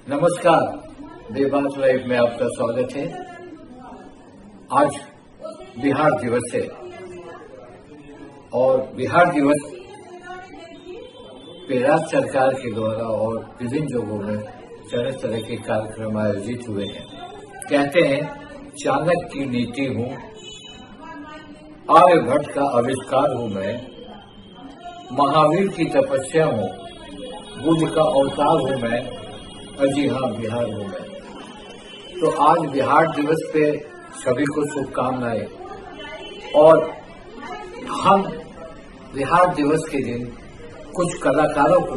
नमस्कार, बेबात लाइव में आपका स्वागत है। आज बिहार दिवस है और बिहार दिवस पे राज्य सरकार के द्वारा और विभिन्न जगहों में तरह तरह के कार्यक्रम आयोजित हुए हैं। कहते हैं चाणक्य की नीति हूँ, आर्यभट्ट का आविष्कार हूँ मैं, महावीर की तपस्या हूँ, बुद्ध का अवतार हूँ मैं, अजी हाँ बिहार हूँ मैं। तो आज बिहार दिवस पे सभी को शुभकामनाएं। और हम बिहार दिवस के दिन कुछ कलाकारों को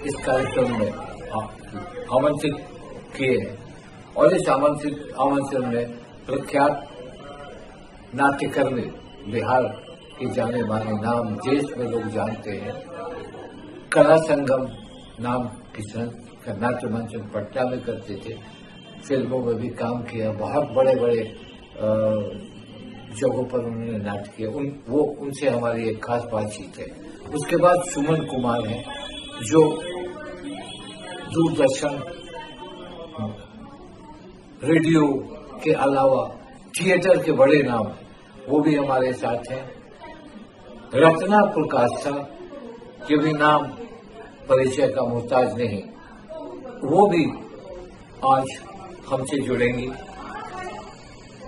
इस कार्यक्रम में आमंत्रित किए हैं और इस आमंत्रण में प्रख्यात नाट्यकर्मी, बिहार के जाने माने नाम देश में लोग जानते हैं, कला संगम नाम किसान नाट्य मंच पटना में करते थे, फिल्मों में भी काम किया, बहुत बड़े बड़े जगहों पर उन्होंने नाट्य किया। उनसे हमारी एक खास बातचीत है। उसके बाद सुमन कुमार हैं जो दूरदर्शन, रेडियो के अलावा थिएटर के बड़े नाम, वो भी हमारे साथ हैं। रत्ना प्रकाश के भी नाम परिचय का मोहताज नहीं, वो भी आज हमसे जुड़ेंगी।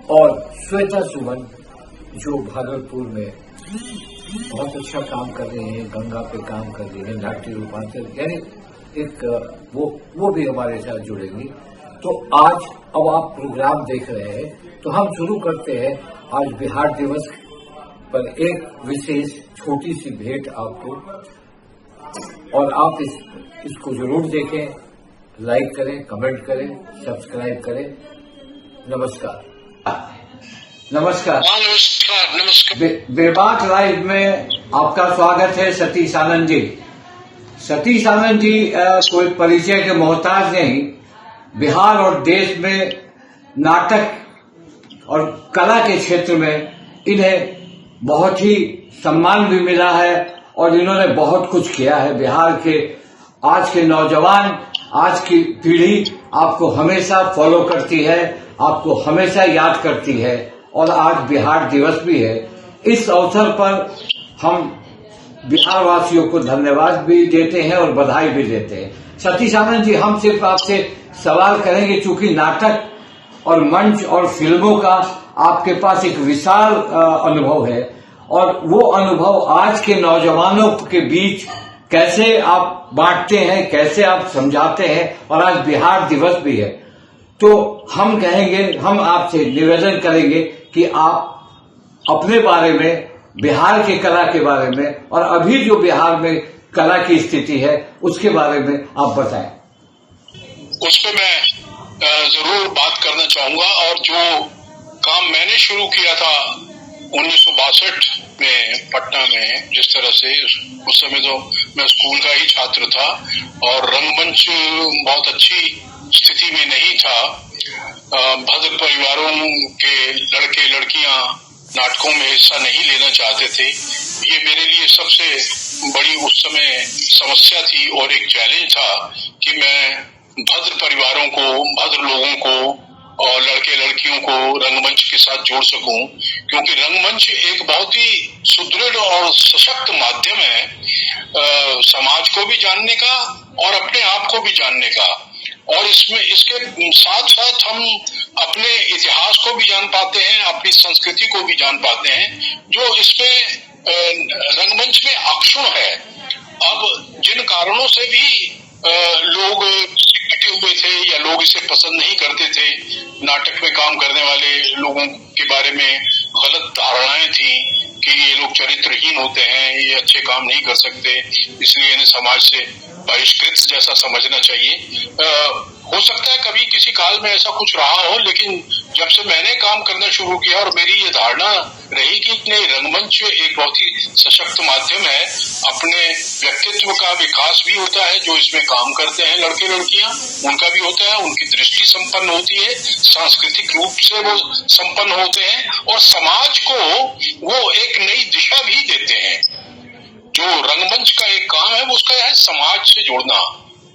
और श्वेता सुमन जो भागलपुर में बहुत अच्छा काम कर रहे हैं, गंगा पे काम कर रही है, नाट्य रूपांतर, यानी एक वो भी हमारे साथ जुड़ेंगी। तो आज अब आप प्रोग्राम देख रहे हैं, तो हम शुरू करते हैं आज बिहार दिवस पर एक विशेष छोटी सी भेंट आपको, और आप इसको जरूर देखें, लाइक करें, कमेंट करें, सब्सक्राइब करें। नमस्कार। नमस्कार। बेबात लाइव में आपका स्वागत है। सतीश आनंद जी, कोई परिचय के मोहताज नहीं। बिहार और देश में नाटक और कला के क्षेत्र में इन्हें बहुत ही सम्मान भी मिला है और इन्होंने बहुत कुछ किया है। बिहार के आज के नौजवान, आज की पीढ़ी आपको हमेशा फॉलो करती है, आपको हमेशा याद करती है, और आज बिहार दिवस भी है। इस अवसर पर हम बिहार वासियों को धन्यवाद भी देते हैं और बधाई भी देते हैं। सतीश आनंद जी, हम सिर्फ आपसे सवाल करेंगे, चूंकि नाटक और मंच और फिल्मों का आपके पास एक विशाल अनुभव है, और वो अनुभव आज के नौजवानों के बीच कैसे आप बांटते हैं, कैसे आप समझाते हैं, और आज बिहार दिवस भी है, तो हम आपसे निवेदन करेंगे कि आप अपने बारे में, बिहार के कला के बारे में, और अभी जो बिहार में कला की स्थिति है उसके बारे में आप बताएं। उस पर मैं जरूर बात करना चाहूंगा। और जो काम मैंने शुरू किया था 1962 में पटना में, जिस तरह से उस समय तो मैं स्कूल का ही छात्र था और रंगमंच बहुत अच्छी स्थिति में नहीं था। भद्र परिवारों के लड़के लड़कियां नाटकों में हिस्सा नहीं लेना चाहते थे। ये मेरे लिए सबसे बड़ी उस समय समस्या थी और एक चैलेंज था कि मैं भद्र परिवारों को, भद्र लोगों को और लड़के लड़कियों को रंगमंच के साथ जोड़ सकूं, क्योंकि रंगमंच एक बहुत ही सुदृढ़ और सशक्त माध्यम है समाज को भी जानने का और अपने आप को भी जानने का। और इसके साथ साथ हम अपने इतिहास को भी जान पाते हैं, अपनी संस्कृति को भी जान पाते हैं, जो इसमें रंगमंच में अक्षुण्ण है। अब जिन कारणों से भी लोग पिटे हुए थे या लोग इसे पसंद नहीं करते थे, नाटक में काम करने वाले लोगों के बारे में गलत धारणाएं थी कि ये लोग चरित्रहीन होते हैं, ये अच्छे काम नहीं कर सकते, इसलिए इन्हें समाज से बहिष्कृत जैसा समझना चाहिए। हो सकता है कभी किसी काल में ऐसा कुछ रहा हो, लेकिन जब से मैंने काम करना शुरू किया और मेरी ये धारणा रही कि नहीं, रंगमंच एक बहुत ही सशक्त माध्यम है, अपने व्यक्तित्व का विकास भी होता है। जो इसमें काम करते हैं लड़के लड़कियां, उनका भी होता है, उनकी दृष्टि संपन्न होती है, सांस्कृतिक रूप से वो संपन्न होते हैं और समाज को वो एक नई दिशा भी देते हैं। जो रंगमंच का एक काम है वो उसका है समाज से जोड़ना,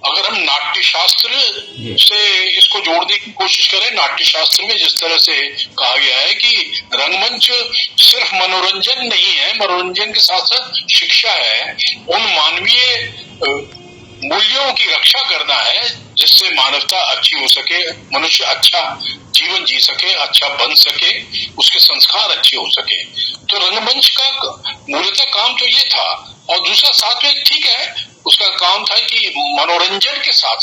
अगर हम नाट्य शास्त्र से इसको जोड़ने की कोशिश करें, नाट्य शास्त्र में जिस तरह से कहा गया है कि रंगमंच सिर्फ मनोरंजन नहीं है, मनोरंजन के साथ साथ शिक्षा है, उन मानवीय मूल्यों की रक्षा करना है जिससे मानवता अच्छी हो सके, मनुष्य अच्छा जीवन जी सके, अच्छा बन सके, उसके संस्कार अच्छे हो सके। तो रंगमंच का मूलतः काम तो ये था। और दूसरा साथ में ठीक है, उसका काम था कि मनोरंजन के साथ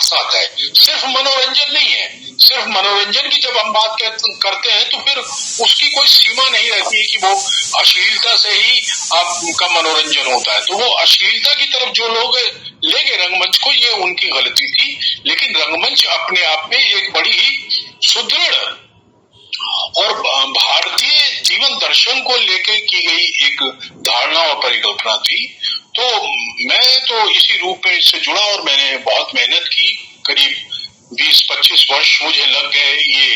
साथ है, सिर्फ मनोरंजन नहीं है। सिर्फ मनोरंजन की जब हम बात करते हैं तो फिर उसकी कोई सीमा नहीं रहती है कि वो अश्लीलता से ही आपका मनोरंजन होता है। तो वो अश्लीलता की तरफ जो लोग ले गए रंगमंच को, ये उनकी गलती थी। लेकिन रंगमंच अपने आप में एक बड़ी ही सुदृढ़ और भारतीय जीवन दर्शन को लेकर की गई एक धारणा और परिकल्पना थी। तो मैं तो इसी रूप में इससे जुड़ा और मैंने बहुत मेहनत की। करीब 20-25 वर्ष मुझे लग गए ये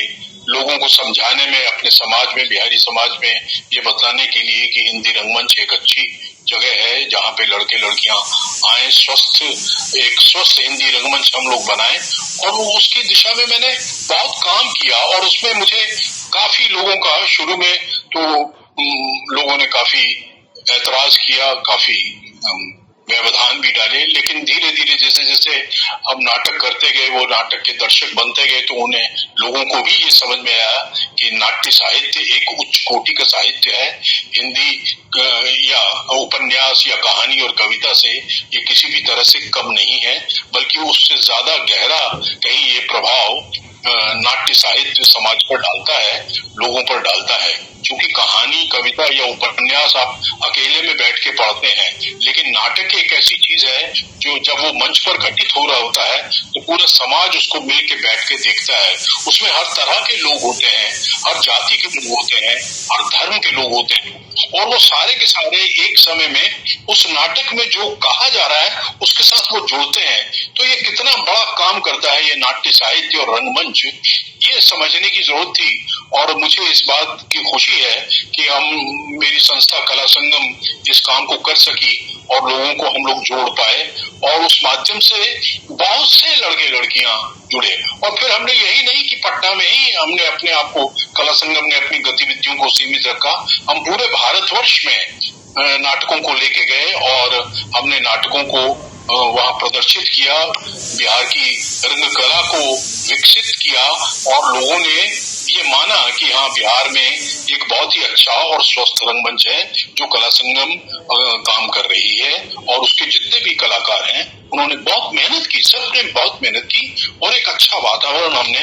लोगों को समझाने में, अपने समाज में, बिहारी समाज में ये बताने के लिए कि हिंदी रंगमंच एक अच्छी जगह है जहाँ पे लड़के लड़कियां आए, एक स्वस्थ हिंदी रंगमंच हम लोग बनाएं। और उसकी दिशा में मैंने बहुत काम किया और उसमें मुझे काफी लोगों का, शुरू में तो लोगों ने काफी ऐतराज किया, काफी व्यवधान भी डाले, लेकिन धीरे धीरे जैसे जैसे हम नाटक करते गए, वो नाटक के दर्शक बनते गए, तो उन्हें लोगों को भी ये समझ में आया कि नाट्य साहित्य एक उच्च कोटि का साहित्य है। हिंदी या उपन्यास या कहानी और कविता से ये किसी भी तरह से कम नहीं है, बल्कि उससे ज्यादा गहरा कहीं ये प्रभाव नाट्य साहित्य समाज पर डालता है, लोगों पर डालता है। क्योंकि कहानी, कविता या उपन्यास आप अकेले में बैठ के पढ़ते हैं, लेकिन नाटक एक ऐसी चीज है जो जब वो मंच पर घटित हो रहा होता है तो पूरा समाज उसको मिल के बैठ के देखता है। उसमें हर तरह के लोग होते हैं, हर जाति के लोग होते हैं, हर धर्म के लोग होते हैं, और वो सारे के सारे एक समय में उस नाटक में जो कहा जा रहा है उसके साथ वो जुड़ते हैं। तो ये कितना बड़ा काम करता है ये नाट्य साहित्य और रंगमंच, ये समझने की जरूरत थी। और मुझे इस बात की खुशी है कि मेरी संस्था कला संगम इस काम को कर सकी और लोगों को हम लोग जोड़ पाए, और उस माध्यम से बहुत से लड़के लड़कियां जुड़े। और फिर हमने यही नहीं कि पटना में ही हमने अपने आप को, कला संगम ने अपनी गतिविधियों को सीमित रखा, हम पूरे भारतवर्ष में नाटकों को लेके गए और हमने नाटकों को वहाँ प्रदर्शित किया, बिहार की रंग कला को विकसित किया, और लोगों ने ये माना कि हाँ, बिहार में एक बहुत ही अच्छा और स्वस्थ रंगमंच है जो कला संगम काम कर रही है। और उसके जितने भी कलाकार हैं उन्होंने बहुत मेहनत की, सबने बहुत मेहनत की और एक अच्छा वातावरण हमने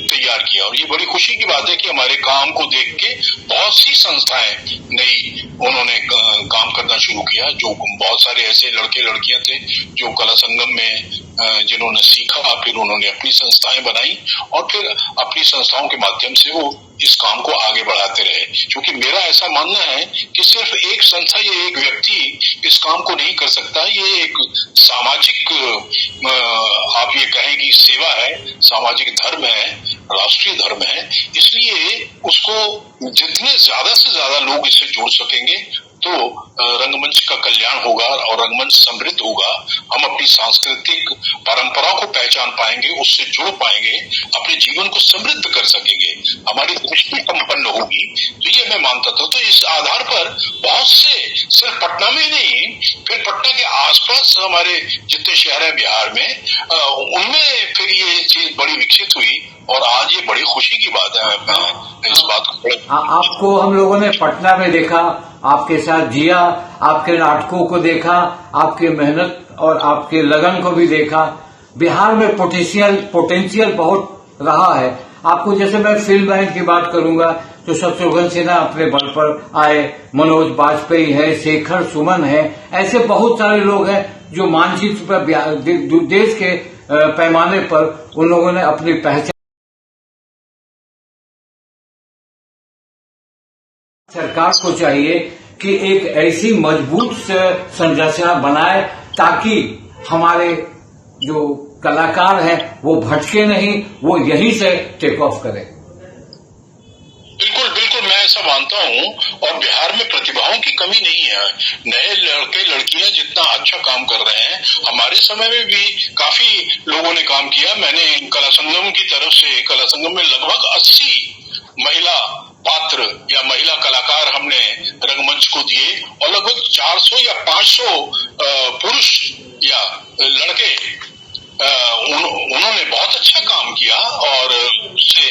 तैयार किया। और ये बड़ी खुशी की बात है कि हमारे काम को देख के बहुत सी संस्थाएं नई उन्होंने काम करना शुरू किया। जो बहुत सारे ऐसे लड़के लड़कियां थे जो कला संगम में जिन्होंने सीखा, फिर उन्होंने अपनी संस्थाएं बनाई और फिर अपनी संस्थाओं के माध्यम से वो इस काम को आगे बढ़ाते रहे। क्योंकि मेरा ऐसा मानना है कि सिर्फ एक संस्था या एक व्यक्ति इस काम को नहीं कर सकता, ये एक सामाजिक, आप ये कहें कि सेवा है, सामाजिक धर्म है, राष्ट्रीय धर्म है। इसलिए उसको जितने ज्यादा से ज्यादा लोग इससे जुड़ सकेंगे तो रंगमंच का कल्याण होगा और रंगमंच समृद्ध होगा। हम अपनी सांस्कृतिक परंपरा को पहचान पाएंगे, उससे जुड़ पाएंगे, अपने जीवन को समृद्ध कर सकेंगे, हमारी दृष्टि संपन्न होगी। तो ये मैं मानता था। तो इस आधार पर बहुत से, सिर्फ पटना में ही नहीं, फिर पटना के आसपास हमारे जितने शहर हैं बिहार में, उनमें फिर ये चीज बड़ी विकसित हुई और आज ये बड़ी खुशी की बात है। मैं इस बात को, आपको हम लोगों ने पटना में देखा, आपके साथ जिया, आपके नाटकों को देखा, आपकी मेहनत और आपके लगन को भी देखा। बिहार में पोटेंशियल बहुत रहा है। आपको, जैसे मैं फिल्म लाइन की बात करूंगा तो शत्रुघ्न सिन्हा अपने बल पर आए, मनोज बाजपेयी है, शेखर सुमन है, ऐसे बहुत सारे लोग हैं जो मानचित्र पर देश के पैमाने पर उन लोगों ने अपनी पहचान। सरकार को चाहिए कि एक ऐसी मजबूत संरचना बनाए ताकि हमारे जो कलाकार हैं वो भटके नहीं, वो यहीं से टेक ऑफ करें। बिल्कुल बिल्कुल, मैं ऐसा ऐसा मानता हूं, और बिहार में प्रतिभाओं की कमी नहीं है। नए लड़के लड़कियां जितना अच्छा काम कर रहे हैं, हमारे समय में भी काफी लोगों ने काम किया। मैंने कला संगम की तरफ से, कला संगम में लगभग 80 महिला पात्र या महिला कलाकार हमने रंगमंच को दिए, और लगभग 400 या 500 पुरुष या लड़के उन्होंने बहुत अच्छा काम किया, और उससे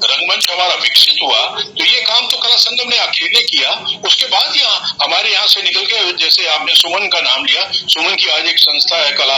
रंगमंच हमारा विकसित हुआ। तो ये काम तो कला संगम ने अकेले किया। उसके बाद हमारे यहाँ से निकल के, जैसे आपने सुमन का नाम लिया, सुमन की आज एक संस्था है कला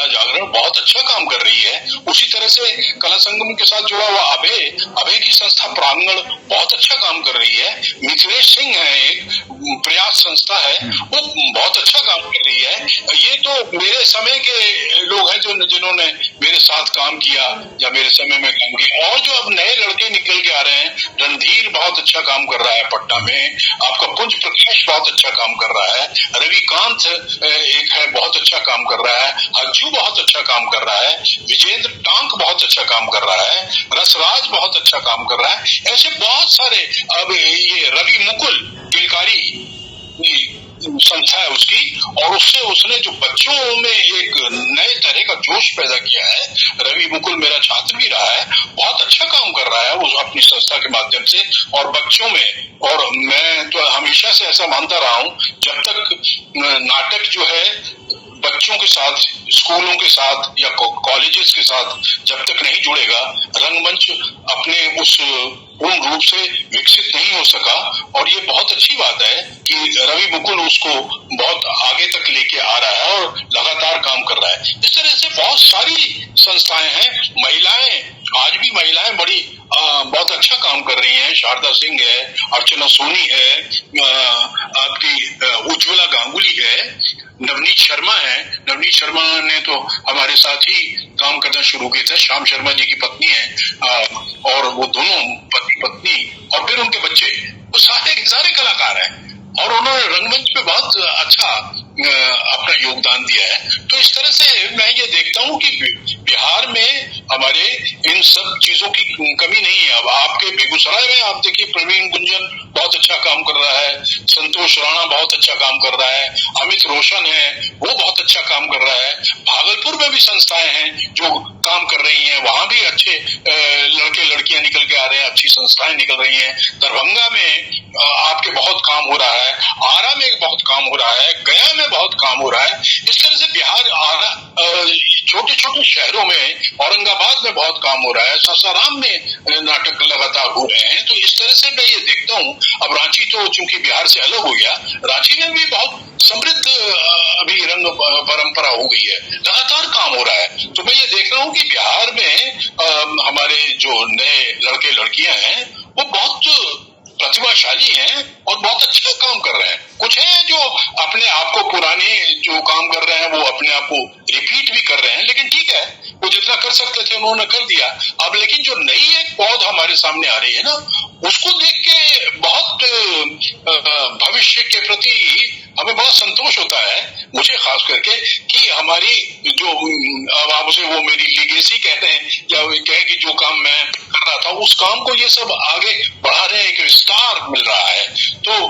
जागरण, बहुत अच्छा काम कर रही है। उसी तरह से कला संगम के साथ जुड़ा हुआ अभय की संस्था प्रांगण बहुत अच्छा काम कर रही है। मिथिलेश सिंह है, एक प्रयास संस्था है, वो बहुत अच्छा काम कर रही है। ये तो मेरे समय के लोग हैं जिन्होंने मेरे साथ काम किया या मेरे समय में काम किया। और जो अब नए लड़के निकल के आ रहे हैं, रणधीर बहुत अच्छा काम कर रहा है पटना में, आपका पुंज प्रकाश बहुत अच्छा काम कर रहा है, रविकांत एक है बहुत अच्छा काम कर रहा है, हज्जू बहुत अच्छा काम कर रहा है, विजेंद्र टांक बहुत अच्छा काम कर रहा है, रसराज बहुत अच्छा काम कर रहा है। ऐसे बहुत सारे, अब ये रवि मुकुल गिलकारी संस्था है उसकी, और उसने जो बच्चों में एक नए तरह का जोश पैदा किया है। रवि मुकुल मेरा छात्र भी रहा है, बहुत अच्छा काम कर रहा है वो अपनी संस्था के माध्यम से और बच्चों में। और मैं तो हमेशा से ऐसा मानता रहा हूं, जब तक नाटक जो है बच्चों के साथ, स्कूलों के साथ या कॉलेजेस के साथ जब तक नहीं जुड़ेगा, रंगमंच अपने उस पूर्ण रूप से विकसित नहीं हो सका। और ये बहुत अच्छी बात है कि रवि मुकुल उसको बहुत आगे तक लेके आ रहा है और लगातार काम कर रहा है। इस तरह से बहुत सारी संस्थाएं हैं। महिलाएं, आज भी महिलाएं बड़ी बहुत अच्छा काम कर रही हैं। शारदा सिंह है, अर्चना सोनी है, आपकी उज्ज्वला गांगुली है, नवनीत शर्मा है। नवनीत शर्मा ने तो हमारे साथ ही काम करना शुरू किया था, श्याम शर्मा जी की पत्नी है, और वो दोनों पत्नी और फिर उनके बच्चे, वो सारे कलाकार हैं, और उन्होंने रंगमंच पे बहुत अच्छा अपना योगदान दिया है। तो इस तरह से मैं ये देखता हूँ कि बिहार में हमारे इन सब चीजों की कमी नहीं है। अब आपके बेगूसराय में आप देखिए, प्रवीण गुंजन बहुत अच्छा काम कर रहा है, संतोष राणा बहुत अच्छा काम कर रहा है, अमित रोशन है, वो बहुत अच्छा काम कर रहा है। भागलपुर में भी संस्थाएं हैं जो काम कर रही हैं, वहां भी अच्छे लड़के लड़कियां निकल के आ रहे हैं, अच्छी संस्थाएं निकल रही हैं। दरभंगा में आपके बहुत काम हो रहा है, आरा में बहुत काम हो रहा है, गया में बहुत काम हो रहा है। इस तरह से बिहार, छोटे छोटे शहरों में, औरंगाबाद में बहुत काम हो रहा है, सासाराम में नाटक लगातार हो रहे हैं। तो इस तरह से मैं ये देखता हूँ। अब रांची तो चूंकि बिहार से अलग हो गया, रांची में भी बहुत समृद्ध अभी रंग परंपरा हो गई है, लगातार काम हो रहा है। तो मैं ये देख रहा हूँ कि बिहार में हमारे जो नए लड़के लड़कियां हैं, वो बहुत प्रतिभाशाली हैं और बहुत अच्छा काम कर रहे हैं। कुछ हैं जो अपने आप को, पुराने जो काम कर रहे हैं वो अपने आप को रिपीट भी कर रहे हैं, लेकिन ठीक है, वो जितना कर सकते थे उन्होंने कर दिया। अब लेकिन जो नई एक पौध हमारे सामने आ रही है ना, उसको देख के बहुत भविष्य के प्रति हमें बड़ा संतोष होता है, मुझे खास करके, कि हमारी जो, अब आप उसे वो मेरी लीगेसी कहते हैं या कहें कि जो काम मैं कर रहा था, उस काम को ये सब आगे बढ़ा रहे हैं, एक विस्तार मिल रहा है। तो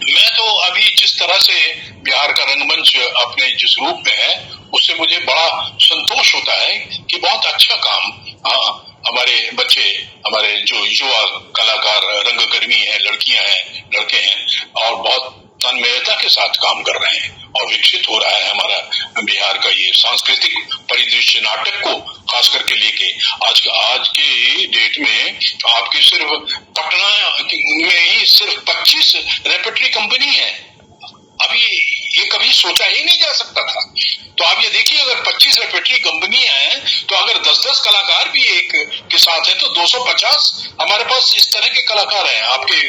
मैं तो अभी जिस तरह से बिहार का रंगमंच अपने जिस रूप में है, उससे मुझे बड़ा संतोष होता है कि बहुत अच्छा काम हमारे बच्चे, हमारे जो युवा कलाकार, रंगकर्मी हैं, लड़कियां हैं, लड़के हैं, और बहुत तन्मयता के साथ काम कर रहे हैं और विकसित हो रहा है हमारा बिहार का ये सांस्कृतिक परिदृश्य नाटक को खास करके लेके। आज के डेट में आपके सिर्फ पटना में ही सिर्फ 25 रेपेटरी कंपनी है। अब ये कभी सोचा ही नहीं जा सकता था। तो आप ये देखिए, अगर 25 रेपेटरी कंपनियां हैं, तो अगर 10-10 कलाकार भी एक के साथ है तो 250 हमारे पास इस तरह के कलाकार हैं। आपके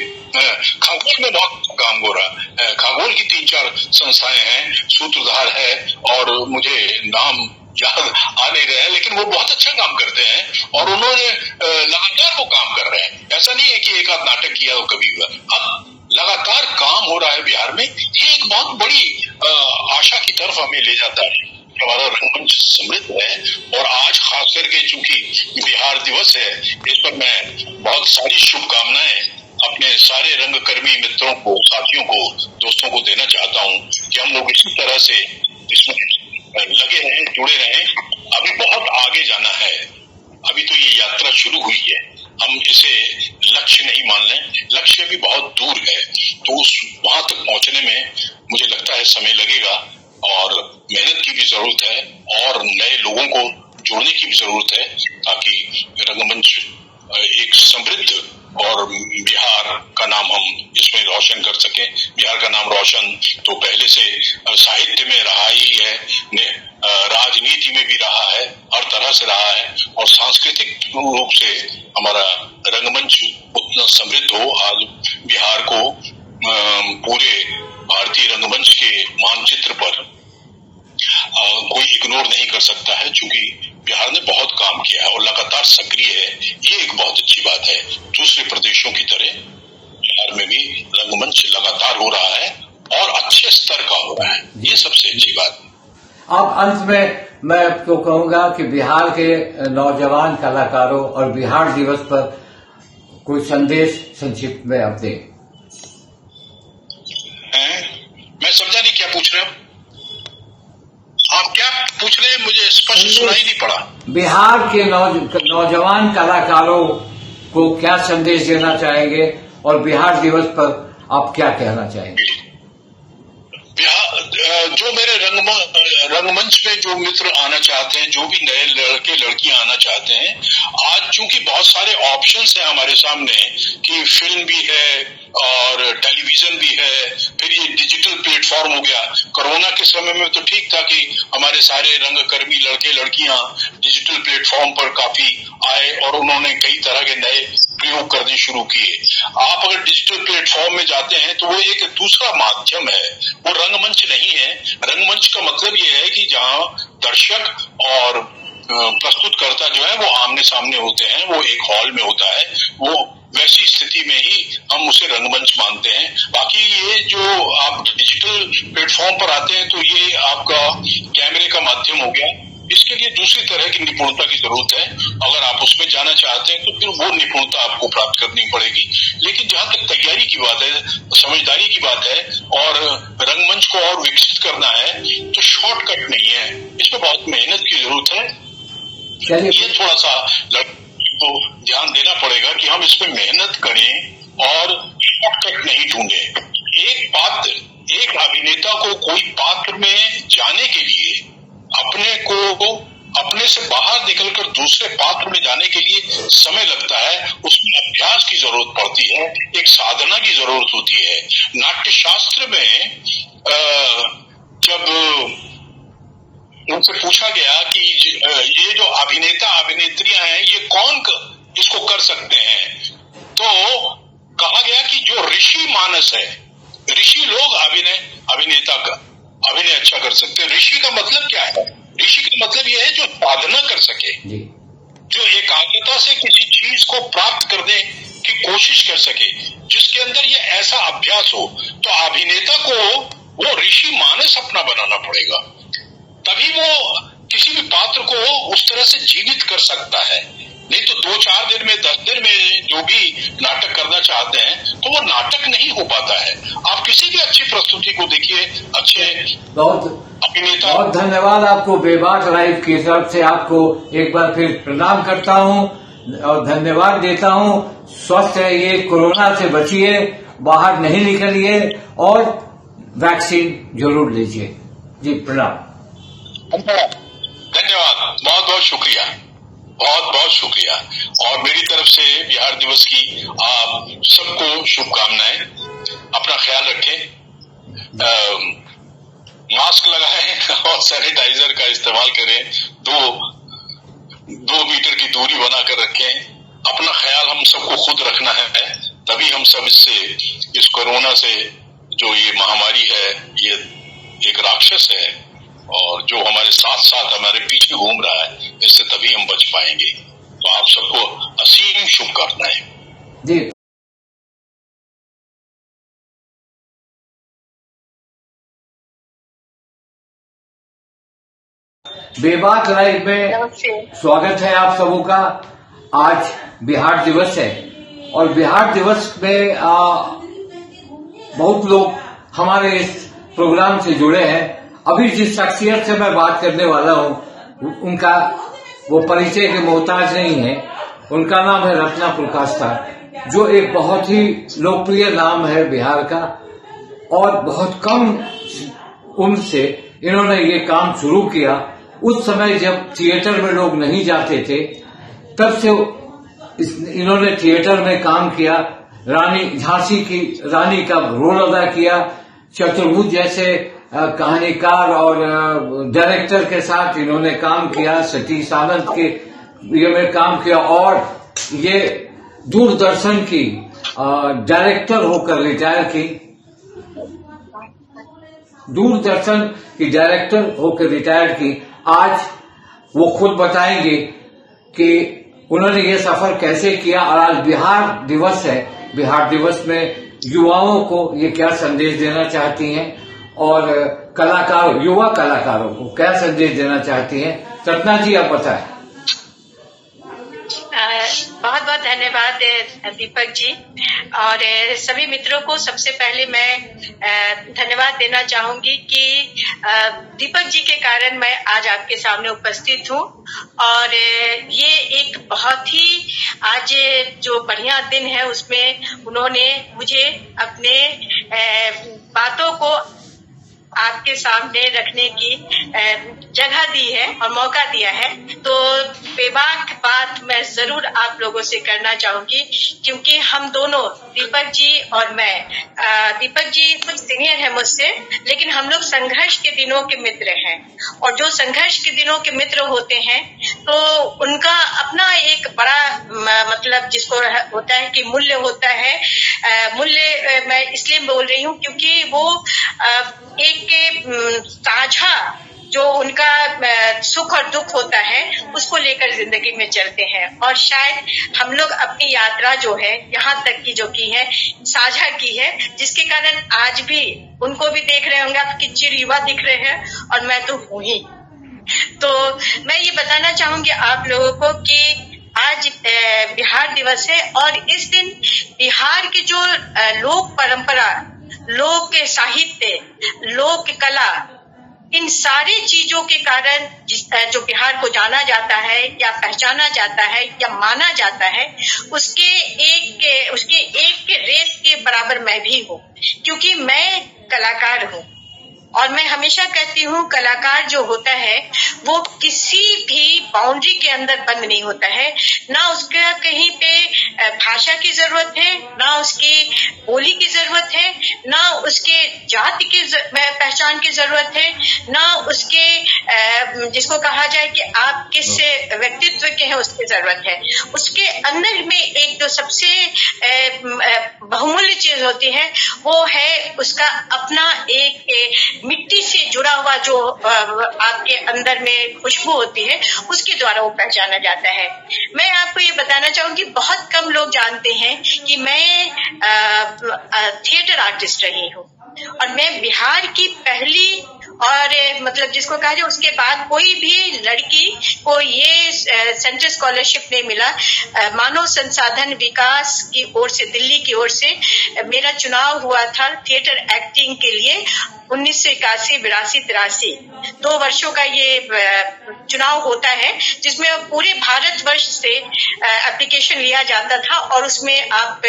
खगोल में बहुत काम हो रहा है, खगोल की 3-4 संस्थाएं हैं, सूत्रधार है, और मुझे नाम याद आ नहीं रहे हैं, लेकिन वो बहुत अच्छा काम करते हैं और उन्होंने लगातार वो काम कर रहे हैं। ऐसा नहीं है कि एक आध नाटक किया हो कभी हुआ, अब लगातार काम हो रहा है बिहार में। ये एक बहुत बड़ी आशा की तरफ हमें ले जाता है। हमारा रंगमंच समृद्ध है, और आज खास करके चूंकि बिहार दिवस है, इस पर मैं बहुत सारी शुभकामनाएं अपने सारे रंगकर्मी मित्रों को, साथियों को, दोस्तों को देना चाहता हूं कि हम लोग इसी तरह से इसमें लगे रहें, जुड़े रहें। अभी बहुत आगे जाना है, अभी तो ये यात्रा शुरू हुई है, हम इसे लक्ष्य नहीं मान लें, लक्ष्य भी बहुत दूर है, तो वहां तक पहुंचने में मुझे लगता है समय लगेगा और मेहनत की भी जरूरत है और नए लोगों को जोड़ने की भी जरूरत है, ताकि रंगमंच एक समृद्ध और बिहार का नाम हम इसमें रोशन कर सकें। बिहार का नाम रोशन तो पहले से साहित्य में रहा ही है, राजनीति में भी रहा है, हर तरह से रहा है, और सांस्कृतिक रूप से हमारा रंगमंच उतना समृद्ध हो। आज बिहार को पूरे भारतीय रंगमंच के मानचित्र पर कोई इग्नोर नहीं कर सकता है, क्योंकि बिहार ने बहुत काम किया है और लगातार सक्रिय है। ये एक बहुत अच्छी बात है। दूसरे प्रदेशों की तरह बिहार में भी रंगमंच लगातार हो रहा है और अच्छे स्तर का हो रहा है, ये सबसे अच्छी बात है। अब अंत में मैं आपको कहूंगा कि बिहार के नौजवान कलाकारों और बिहार दिवस पर कोई संदेश संक्षिप्त में आप दें। मैं समझा नहीं क्या पूछ रहे हो आप, क्या पूछ रहे हैं? मुझे स्पष्ट सुनाई नहीं पड़ा। बिहार के नौजवान कलाकारों को क्या संदेश देना चाहेंगे और बिहार दिवस पर आप क्या कहना चाहेंगे? जो मेरे रंगमंच में जो मित्र आना चाहते हैं, जो भी नए लड़के लड़कियां आना चाहते हैं, आज चूंकि बहुत सारे ऑप्शंस हैं हमारे सामने कि फिल्म भी है और टेलीविजन भी है, फिर ये डिजिटल प्लेटफॉर्म हो गया। कोरोना के समय में तो ठीक था कि हमारे सारे रंगकर्मी लड़के लड़कियां डिजिटल प्लेटफॉर्म पर काफी आए और उन्होंने कई तरह के नए प्रयोग करने शुरू किए। आप अगर डिजिटल प्लेटफॉर्म में जाते हैं तो वो एक दूसरा माध्यम है, वो रंगमंच नहीं है। रंगमंच का मतलब ये है कि जहां दर्शक और प्रस्तुतकर्ता जो है वो आमने सामने होते हैं, वो एक हॉल में होता है, वो वैसी स्थिति में ही हम उसे रंगमंच मानते हैं। बाकी ये जो आप डिजिटल प्लेटफॉर्म पर आते हैं तो ये आपका कैमरे का माध्यम हो गया, इसके लिए दूसरी तरह की निपुणता की जरूरत है। अगर आप उसमें जाना चाहते हैं तो फिर वो निपुणता आपको प्राप्त करनी पड़ेगी। लेकिन जहां तक तैयारी की बात है, समझदारी की बात है और रंगमंच को और विकसित करना है, तो शॉर्टकट नहीं है, इसमें बहुत मेहनत की जरूरत है। ये थोड़ा सा को ध्यान देना पड़ेगा कि हम इसमें मेहनत करें और शॉर्टकट नहीं ढूंढें। एक अभिनेता को कोई पात्र में जाने के लिए अपने से बाहर निकलकर दूसरे पात्र में जाने के लिए समय लगता है, उसमें अभ्यास की जरूरत पड़ती है, एक साधना की जरूरत होती है। नाट्य शास्त्र में जब उनसे पूछा गया कि ये जो अभिनेता अभिनेत्रियां हैं ये कौन इसको कर सकते हैं, तो कहा गया कि जो ऋषि मानस है, ऋषि लोग अभिनेता का अभिनय अच्छा कर सकते हैं। ऋषि का मतलब क्या है? ऋषि का मतलब यह है जो साधना कर सके, जो एकाग्रता से किसी चीज को प्राप्त करने की कोशिश कर सके, जिसके अंदर ये ऐसा अभ्यास हो। तो अभिनेता को वो ऋषि मानस अपना बनाना पड़ेगा, तभी वो किसी भी पात्र को उस तरह से जीवित कर सकता है। नहीं तो 2-4 दिन में 10 दिन में जो भी नाटक करना चाहते हैं तो वो नाटक नहीं हो पाता है। आप किसी भी अच्छी प्रस्तुति को देखिए, अच्छे अभिनेता। बहुत धन्यवाद आपको। बेबाक लाइव की तरफ से आपको एक बार फिर प्रणाम करता हूं और धन्यवाद देता हूं। स्वस्थ रहिए, कोरोना से बचिए, बाहर नहीं निकलिए और वैक्सीन जरूर लीजिए। जी प्रणाम। धन्यवाद, बहुत बहुत शुक्रिया, बहुत बहुत शुक्रिया। और मेरी तरफ से बिहार दिवस की आप सबको शुभकामनाएं। अपना ख्याल रखें, मास्क लगाएं और सैनिटाइजर का इस्तेमाल करें, 2 मीटर की दूरी बनाकर रखें। अपना ख्याल हम सबको खुद रखना है, तभी हम सब इस कोरोना से, जो ये महामारी है, ये एक राक्षस है और जो हमारे साथ साथ हमारे पीछे घूम रहा है, इससे तभी हम बच पाएंगे। तो आप सबको असीम शुभकामनाएं। जी। बेबाक लाइव में स्वागत है आप सबों का। आज बिहार दिवस है और बिहार दिवस में बहुत लोग हमारे इस प्रोग्राम से जुड़े हैं। अभी जिस शख्सियत से मैं बात करने वाला हूँ उनका वो परिचय के मोहताज नहीं है। उनका नाम है रत्ना पुरकाष्ठा, जो एक बहुत ही लोकप्रिय नाम है बिहार का, और बहुत कम उम्र से इन्होंने ये काम शुरू किया। उस समय जब थिएटर में लोग नहीं जाते थे, तब से इन्होंने थिएटर में काम किया। रानी झांसी की रानी का रोल अदा किया। चतुर्भुज जैसे कहानीकार और डायरेक्टर के साथ इन्होंने काम किया। सतीश आनंद के ये में काम किया, और ये दूरदर्शन की डायरेक्टर होकर रिटायर की। दूरदर्शन की डायरेक्टर होकर रिटायर की। आज वो खुद बताएंगे कि उन्होंने ये सफर कैसे किया, और आज बिहार दिवस है। बिहार दिवस में युवाओं को ये क्या संदेश देना चाहती हैं, और युवा कलाकारों को क्या संदेश देना चाहती हैं। रत्ना जी, आप बताएं। बहुत बहुत धन्यवाद दीपक जी, और सभी मित्रों को सबसे पहले मैं धन्यवाद देना चाहूंगी कि दीपक जी के कारण मैं आज आपके सामने उपस्थित हूँ। और ये एक बहुत ही आज जो बढ़िया दिन है उसमें उन्होंने मुझे अपने बातों को आपके सामने रखने की जगह दी है और मौका दिया है। तो बेबाक बात मैं जरूर आप लोगों से करना चाहूंगी, क्योंकि हम दोनों, दीपक जी और मैं, दीपक जी कुछ सीनियर है मुझसे, लेकिन हम लोग संघर्ष के दिनों के मित्र हैं। और जो संघर्ष के दिनों के मित्र होते हैं तो उनका अपना एक बड़ा मतलब जिसको होता है कि मूल्य होता है। मूल्य मैं इसलिए बोल रही हूँ क्योंकि वो एक साझा जो उनका सुख और दुख होता है उसको लेकर जिंदगी में चलते हैं। और शायद हम लोग अपनी यात्रा जो है यहाँ तक की जो की है साझा की है, जिसके कारण आज भी उनको भी देख रहे होंगे आप कि चिरयुवा दिख रहे हैं, और मैं तो हूँ ही। तो मैं ये बताना चाहूंगी आप लोगों को कि आज बिहार दिवस है, और इस दिन बिहार की जो लोक परंपरा, लोक साहित्य, लोक कला, इन सारी चीजों के कारण जो बिहार को जाना जाता है या पहचाना जाता है या माना जाता है, उसके एक के रेस के बराबर मैं भी हूँ, क्योंकि मैं कलाकार हूँ। और मैं हमेशा कहती हूँ कलाकार जो होता है वो किसी भी बाउंड्री के अंदर बंद नहीं होता है। ना उसका कहीं पे भाषा की जरूरत है, ना उसकी बोली की जरूरत है, ना उसके जाति की पहचान की जरूरत है, ना उसके जिसको कहा जाए कि आप किस व्यक्तित्व के हैं उसकी जरूरत है। उसके अंदर में एक जो सबसे बहुमूल्य चीज होती है वो है उसका अपना एक मिट्टी से जुड़ा हुआ जो आपके अंदर में खुशबू होती है, उसके द्वारा वो पहचाना जाता है। मैं आपको ये बताना चाहूंगी, बहुत कम लोग जानते हैं कि मैं थिएटर आर्टिस्ट रही हूँ, और मैं बिहार की पहली और मतलब जिसको कहा जाए उसके बाद कोई भी लड़की को ये सेंट्रल स्कॉलरशिप नहीं मिला। मानव संसाधन विकास की ओर से, दिल्ली की ओर से मेरा चुनाव हुआ था थिएटर एक्टिंग के लिए 1981, 82, 83 2 वर्षों का ये चुनाव होता है, जिसमें पूरे भारतवर्ष से एप्लीकेशन लिया जाता था और उसमें आप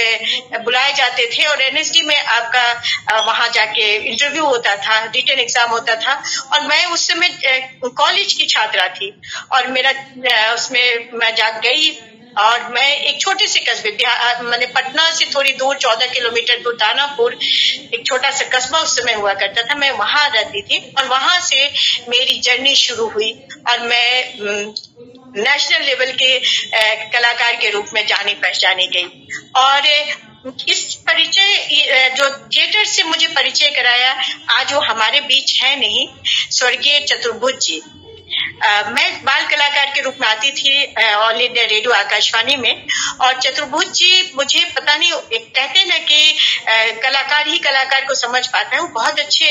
बुलाए जाते थे और एनएसडी में आपका वहां जाके इंटरव्यू होता था, रिटन एग्जाम होता था। और मैं उस समय कॉलेज की छात्रा थी और मेरा उसमें मैं जा गई और मैं एक छोटे से कस्बे, मैंने पटना से थोड़ी दूर 14 किलोमीटर दूर दानापुर एक छोटा सा कस्बा उस समय हुआ करता था, मैं वहां रहती थी और वहां से मेरी जर्नी शुरू हुई और मैं नेशनल लेवल के कलाकार के रूप में जानी पहचानी गई। और इस परिचय जो थिएटर से मुझे परिचय कराया, आज वो हमारे बीच है नहीं, स्वर्गीय चतुर्भुज जी। मैं बाल कलाकार के रूप में आती थी ऑल इंडिया रेडियो आकाशवाणी में, और चतुर्भुज जी मुझे पता नहीं, कहते ना कि कलाकार ही कलाकार को समझ पाता है। वो बहुत अच्छे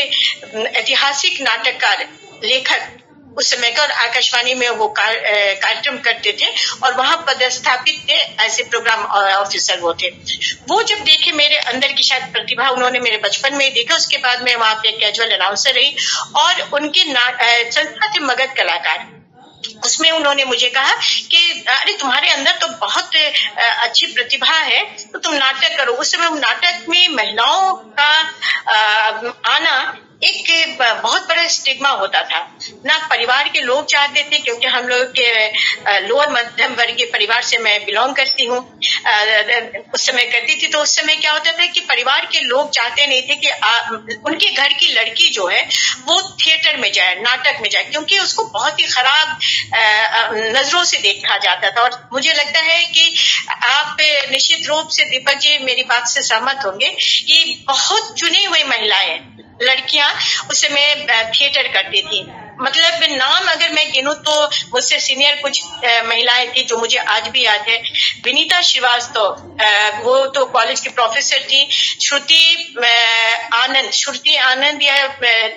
ऐतिहासिक नाटककार, लेखक उस समय का, और आकाशवाणी में वो कार्यक्रम करते थे और वहां पदस्थापित थे, ऐसे प्रोग्राम ऑफिसर वो थे। वो जब देखे मेरे अंदर की शायद प्रतिभा, उन्होंने मेरे बचपन में ही देखा। उसके बाद मैं वहां पे कैजुअल अनाउंसर रही और उनके संस्था थे मगध कलाकार, उसमें उन्होंने मुझे कहा कि अरे तुम्हारे अंदर तो बहुत अच्छी प्रतिभा है, तो तुम नाटक करो। उस समय नाटक में महिलाओं का आना एक बहुत बड़ा स्टिग्मा होता था ना, परिवार के लोग चाहते थे, क्योंकि हम लोग के लोअर मध्यम वर्गीय परिवार से मैं बिलोंग करती हूँ, उस समय करती थी। तो उस समय क्या होता था कि परिवार के लोग चाहते नहीं थे कि उनके घर की लड़की जो है वो थिएटर में जाए, नाटक में जाए, क्योंकि उसको बहुत ही खराब नजरों से देखा जाता था। और मुझे लगता है कि आप निश्चित रूप से दीपक जी मेरी बात से सहमत होंगे कि बहुत चुनी हुई महिलाएं, लड़कियां उस समय थिएटर करती थी। मतलब नाम अगर मैं गिनूं तो मुझसे सीनियर कुछ महिलाएं थी जो मुझे आज भी याद है। विनीता श्रीवास्तव, वो तो कॉलेज की प्रोफेसर थी। श्रुति आनंद या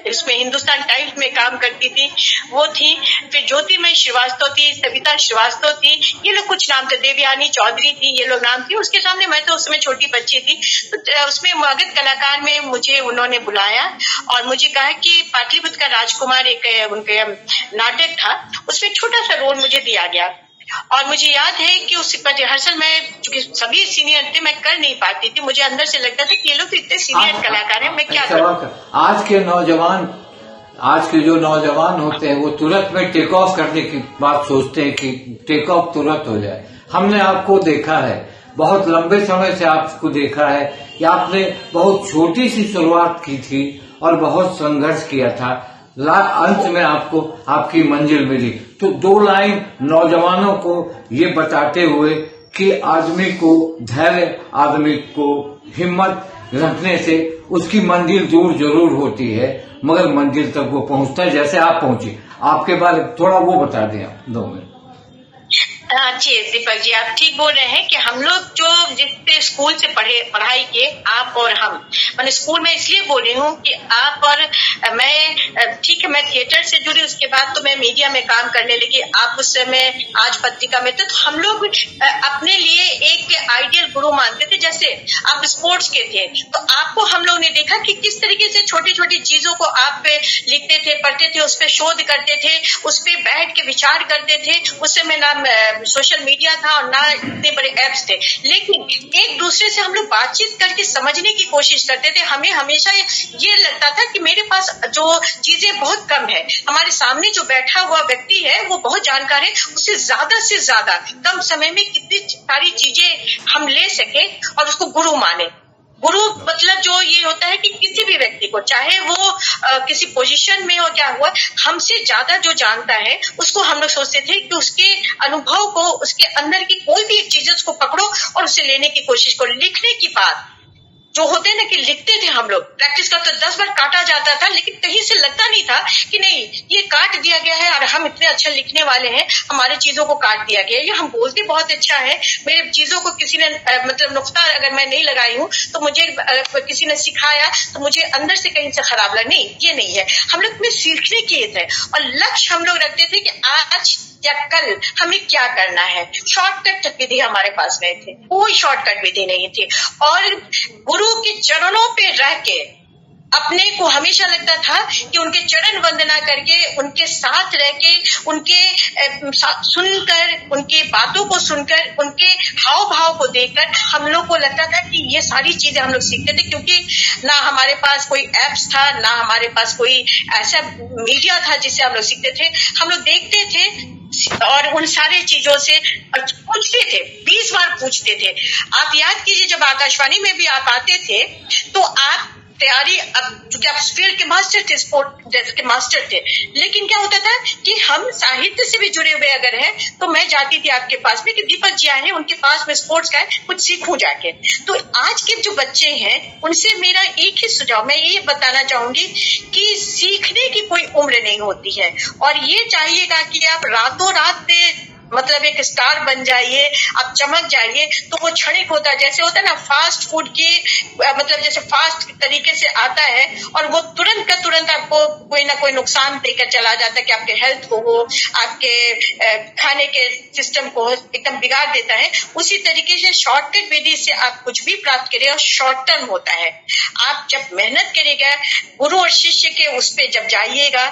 इसमें हिंदुस्तान टाइम्स में काम करती थी, वो थी। फिर ज्योतिमय श्रीवास्तव थी, सविता श्रीवास्तव थी, ये लोग कुछ नाम थे। देवयानी चौधरी थी, ये लोग नाम थी। उसके सामने मैं तो उसमें छोटी बच्ची थी। तो उसमें मगध कलाकार में मुझे उन्होंने बुलाया और मुझे कहा कि पाटलिपुत्र का राजकुमार एक उनके नाटक था, उसमें छोटा सा रोल मुझे दिया गया। और मुझे याद है कि उस रिहर्सल में चूंकि सभी सीनियर थे, मैं कर नहीं पाती थी। मुझे अंदर से लगता था कि ये लोग तो इतने सीनियर कलाकार हैं, मैं क्या करूं। आज के जो नौजवान होते हैं वो तुरंत में टेक ऑफ करने की बात सोचते हैं कि टेक ऑफ तुरंत हो जाए। हमने आपको देखा है, बहुत लंबे समय से आपको देखा है कि आपने बहुत छोटी सी शुरुआत की थी और बहुत संघर्ष किया था, अंत में आपको आपकी मंजिल मिली। तो 2 लाइन नौजवानों को ये बताते हुए कि आदमी को धैर्य, आदमी को हिम्मत रखने से उसकी मंजिल दूर जरूर होती है, मगर मंजिल तक वो पहुंचता है जैसे आप पहुंची। आपके बारे में थोड़ा वो बता दें आप 2 मिनट। जी दीपक जी, आप ठीक बोल रहे हैं कि हम लोग जो जितने स्कूल से पढ़ाई किए, आप और हम, मैंने स्कूल में इसलिए बोल रही हूँ कि आप और मैं, ठीक है मैं थिएटर से जुड़ी, उसके बाद तो मैं मीडिया में काम करने लगी। आप उस समय आज पत्रिका में थे, तो हम लोग अपने लिए एक आइडियल गुरु मानते थे। जैसे आप स्पोर्ट्स के थे तो आपको हम लोग ने देखा कि किस तरीके से छोटी छोटी चीजों को आप लिखते थे, पढ़ते थे, उस पर शोध करते थे, उस पर बैठ के विचार करते थे। उस समय ना सोशल मीडिया था और ना इतने बड़े एप्स थे, लेकिन एक दूसरे से हम लोग बातचीत करके समझने की कोशिश करते थे। हमें हमेशा ये लगता था कि मेरे पास जो चीजें बहुत कम है, हमारे सामने जो बैठा हुआ व्यक्ति है वो बहुत जानकार है, उससे ज्यादा कम समय में कितनी सारी चीजें हम ले सके और उसको गुरु माने। गुरु मतलब जो ये होता है कि किसी भी व्यक्ति को, चाहे वो किसी पोजीशन में हो, क्या हुआ, हमसे ज्यादा जो जानता है उसको हम लोग सोचते थे कि उसके अनुभव को, उसके अंदर की कोई भी एक चीज उसको पकड़ो और उसे लेने की कोशिश करो। लिखने की बात जो होते ना कि लिखते थे हम लोग, प्रैक्टिस करते 10 बार काटा जाता था, लेकिन कहीं से लगता नहीं था कि नहीं ये काट दिया गया है और हम इतने अच्छा लिखने वाले हैं, हमारे चीजों को काट दिया गया है। ये हम बोलते बहुत अच्छा है, मेरे चीजों को किसी ने मतलब नुक्ता अगर मैं नहीं लगाई हूँ तो मुझे किसी ने सिखाया तो मुझे अंदर से कहीं से खराब लगा, नहीं ये नहीं है। हम लोग में सीखने की थे और लक्ष्य हम लोग रखते थे कि आज या कल हमें क्या करना है। शॉर्टकट विधि हमारे पास नहीं थी, कोई शॉर्टकट विधि नहीं थी। और गुरु के चरणों पे रह के अपने को हमेशा लगता था कि उनके चरण वंदना करके, उनके साथ रह के, उनके सुनकर, उनकी बातों को सुनकर, उनके हाव भाव को देखकर हम लोग को लगता था कि ये सारी चीजें हम लोग सीखते थे। क्योंकि ना हमारे पास कोई एप्स था, ना हमारे पास कोई ऐसा मीडिया था जिससे हम लोग सीखते थे। हम लोग देखते थे और उन सारे चीजों से पूछते थे, 20 बार पूछते थे। आप याद कीजिए जब आकाशवाणी में भी आप आते थे तो आप तैयारी, अब चूंकि आप फील्ड के मास्टर थे, स्पोर्ट के मास्टर थे, लेकिन क्या होता था कि हम साहित्य से भी जुड़े हुए अगर हैं तो मैं जाती थी आपके पास में कि दीपक जी आए हैं, उनके पास में स्पोर्ट्स का है, कुछ सीखूं जाके। तो आज के जो बच्चे हैं उनसे मेरा एक ही सुझाव, मैं ये बताना चाहूंगी कि सीखने की कोई उम्र नहीं होती है और ये चाहिएगा कि आप रातों रात मतलब एक स्टार बन जाइए, आप चमक जाइए, तो वो क्षणिक होता है। जैसे होता है ना फास्ट फूड की, मतलब जैसे फास्ट तरीके से आता है और वो तुरंत का तुरंत आपको कोई ना कोई नुकसान देकर चला जाता है, कि आपके हेल्थ को हो, आपके खाने के सिस्टम को एकदम बिगाड़ देता है। उसी तरीके से शॉर्टकट विधि से आप कुछ भी प्राप्त करिए और शॉर्ट टर्म होता है। आप जब मेहनत करिएगा, गुरु और शिष्य के उस पे जब जाइएगा,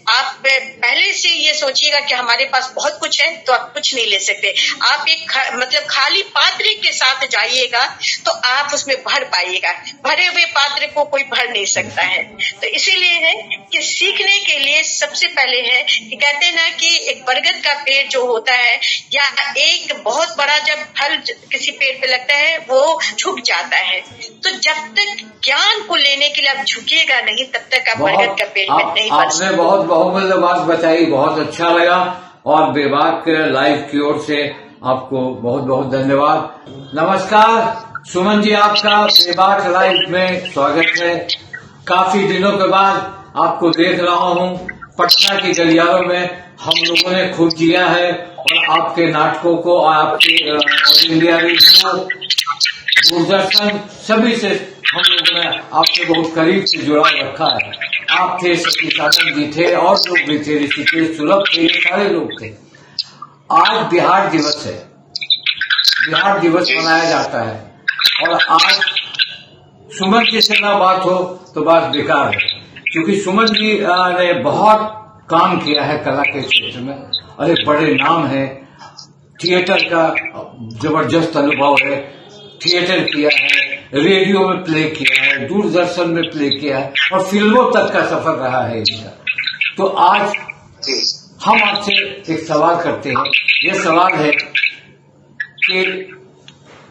आप पहले से ये सोचिएगा कि हमारे पास बहुत कुछ है, तो आप कुछ नहीं ले सकते। आप एक मतलब खाली पात्र के साथ जाइएगा तो आप उसमें भर पाइएगा, भरे हुए पात्र को कोई भर नहीं सकता है। तो इसीलिए है कि सीखने के लिए सबसे पहले है कि कहते हैं ना कि एक बरगद का पेड़ जो होता है या एक बहुत बड़ा जब फल किसी पेड़ पे लगता है वो झुक जाता है। तो जब तक ज्ञान को लेने के लिए आप झुकिएगा नहीं, तब तक आप बरगद का पेड़ नहीं बन सकते। आपने बहुत बहुमूल्य बात बताई, बहुत अच्छा लगा, और बेबाक लाइव की ओर से आपको बहुत बहुत धन्यवाद। नमस्कार सुमन जी, आपका बेबाक लाइव में स्वागत है। काफी दिनों के बाद आपको देख रहा हूँ। पटना की गलियारों में हम लोगों ने खूब जिया है और आपके नाटकों को, आपके ऑल इंडिया रेडियो, दूरदर्शन, सभी से हम लोगों ने आपसे बहुत करीब से जुड़ा रखा है। आप थे, सतीश आनंद जी थे, और लोग भी थे, ऋषिकेश सुलभ थे, ये सारे लोग थे। आज बिहार दिवस है, बिहार दिवस मनाया जाता है, और आज सुमन जी से ना बात हो तो बात बेकार है, क्योंकि सुमन जी ने बहुत काम किया है कला के क्षेत्र में, और एक बड़े नाम है। थिएटर का जबरदस्त अनुभव है, थिएटर किया है, रेडियो में प्ले किया है, दूरदर्शन में प्ले किया है, और फिल्मों तक का सफर रहा है इनका। तो आज हम आपसे एक सवाल करते हैं। ये सवाल है कि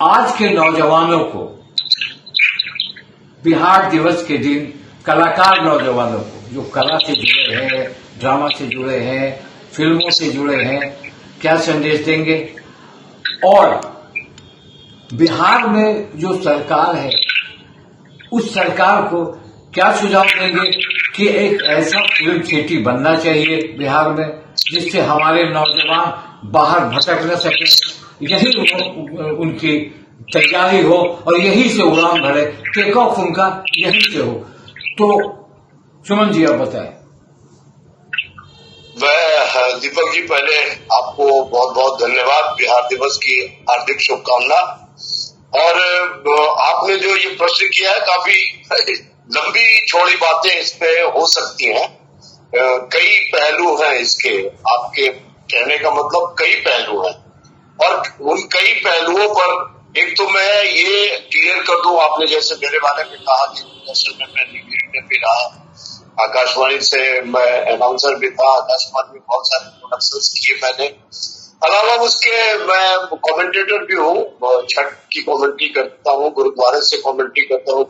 आज के नौजवानों को बिहार दिवस के दिन, कलाकार नौजवानों को जो कला से जुड़े हैं, ड्रामा से जुड़े हैं, फिल्मों से जुड़े हैं, क्या संदेश देंगे? और बिहार में जो सरकार है, उस सरकार को क्या सुझाव देंगे कि एक ऐसा फिल्म सिटी बनना चाहिए बिहार में जिससे हमारे नौजवान बाहर भटक न सके, यही उनकी तैयारी हो और यही से उड़ान भरे, टेक ऑफ उनका यही से हो। तो सुमन जी आप बताएं। मैं दीपक जी, पहले आपको बहुत बहुत धन्यवाद, बिहार दिवस की हार्दिक शुभकामना। और आपने जो ये प्रश्न किया है, काफी लंबी चौड़ी बातें इस पे हो सकती हैं। कई पहलू हैं इसके, आपके कहने का मतलब कई पहलू हैं, और उन कई पहलुओं पर एक तो मैं ये क्लियर कर दूं, आपने जैसे मेरे बारे में कहा कि दरअसल में मैं न्यूज़ भी रहा, आकाशवाणी से मैं अनाउंसर भी था, आकाशवाणी में बहुत सारे प्रोडक्शंस किए मैंने। अलावा उसके मैं कमेंटेटर भी हूँ, छठ की कमेंट्री करता हूँ, गुरुद्वारे से कमेंट्री करता हूँ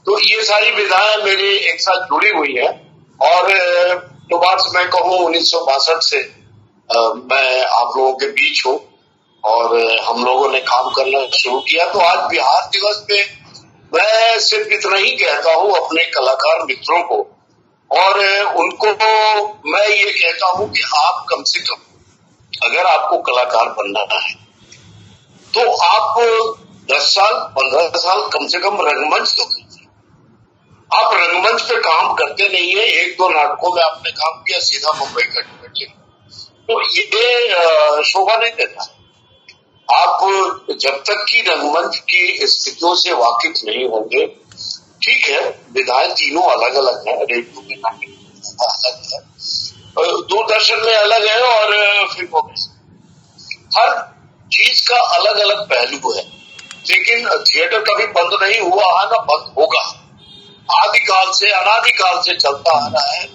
तो ये सारी विधाएं मेरी एक साथ जुड़ी हुई है। और तो बात मैं कहूँ 1962 से मैं आप लोगों के बीच हूँ, और हम लोगों ने काम करना शुरू किया। तो आज बिहार दिवस पे मैं सिर्फ इतना ही कहता हूँ अपने कलाकार मित्रों को, और उनको मैं ये कहता हूँ कि आप कम से कम अगर आपको कलाकार बनना है तो आप 10 साल 15 साल कम से कम रंगमंच तो कीजिए। आप रंगमंच पे काम करते नहीं है, 1-2 नाटकों में आपने काम किया, सीधा मुंबई का टिकट ले, तो ये शोभा नहीं देता। आप जब तक की रंगमंच की स्थितियों से वाकिफ नहीं होंगे, ठीक है, विधाएं तीनों अलग अलग है, रेडियो में नाटक अलग है, दूरदर्शन में अलग है, और फिल्मों में हर चीज का अलग अलग पहलू है। लेकिन थिएटर कभी बंद नहीं हुआ है, ना बंद होगा। आदिकाल से, अनादिकाल से चलता आ रहा है।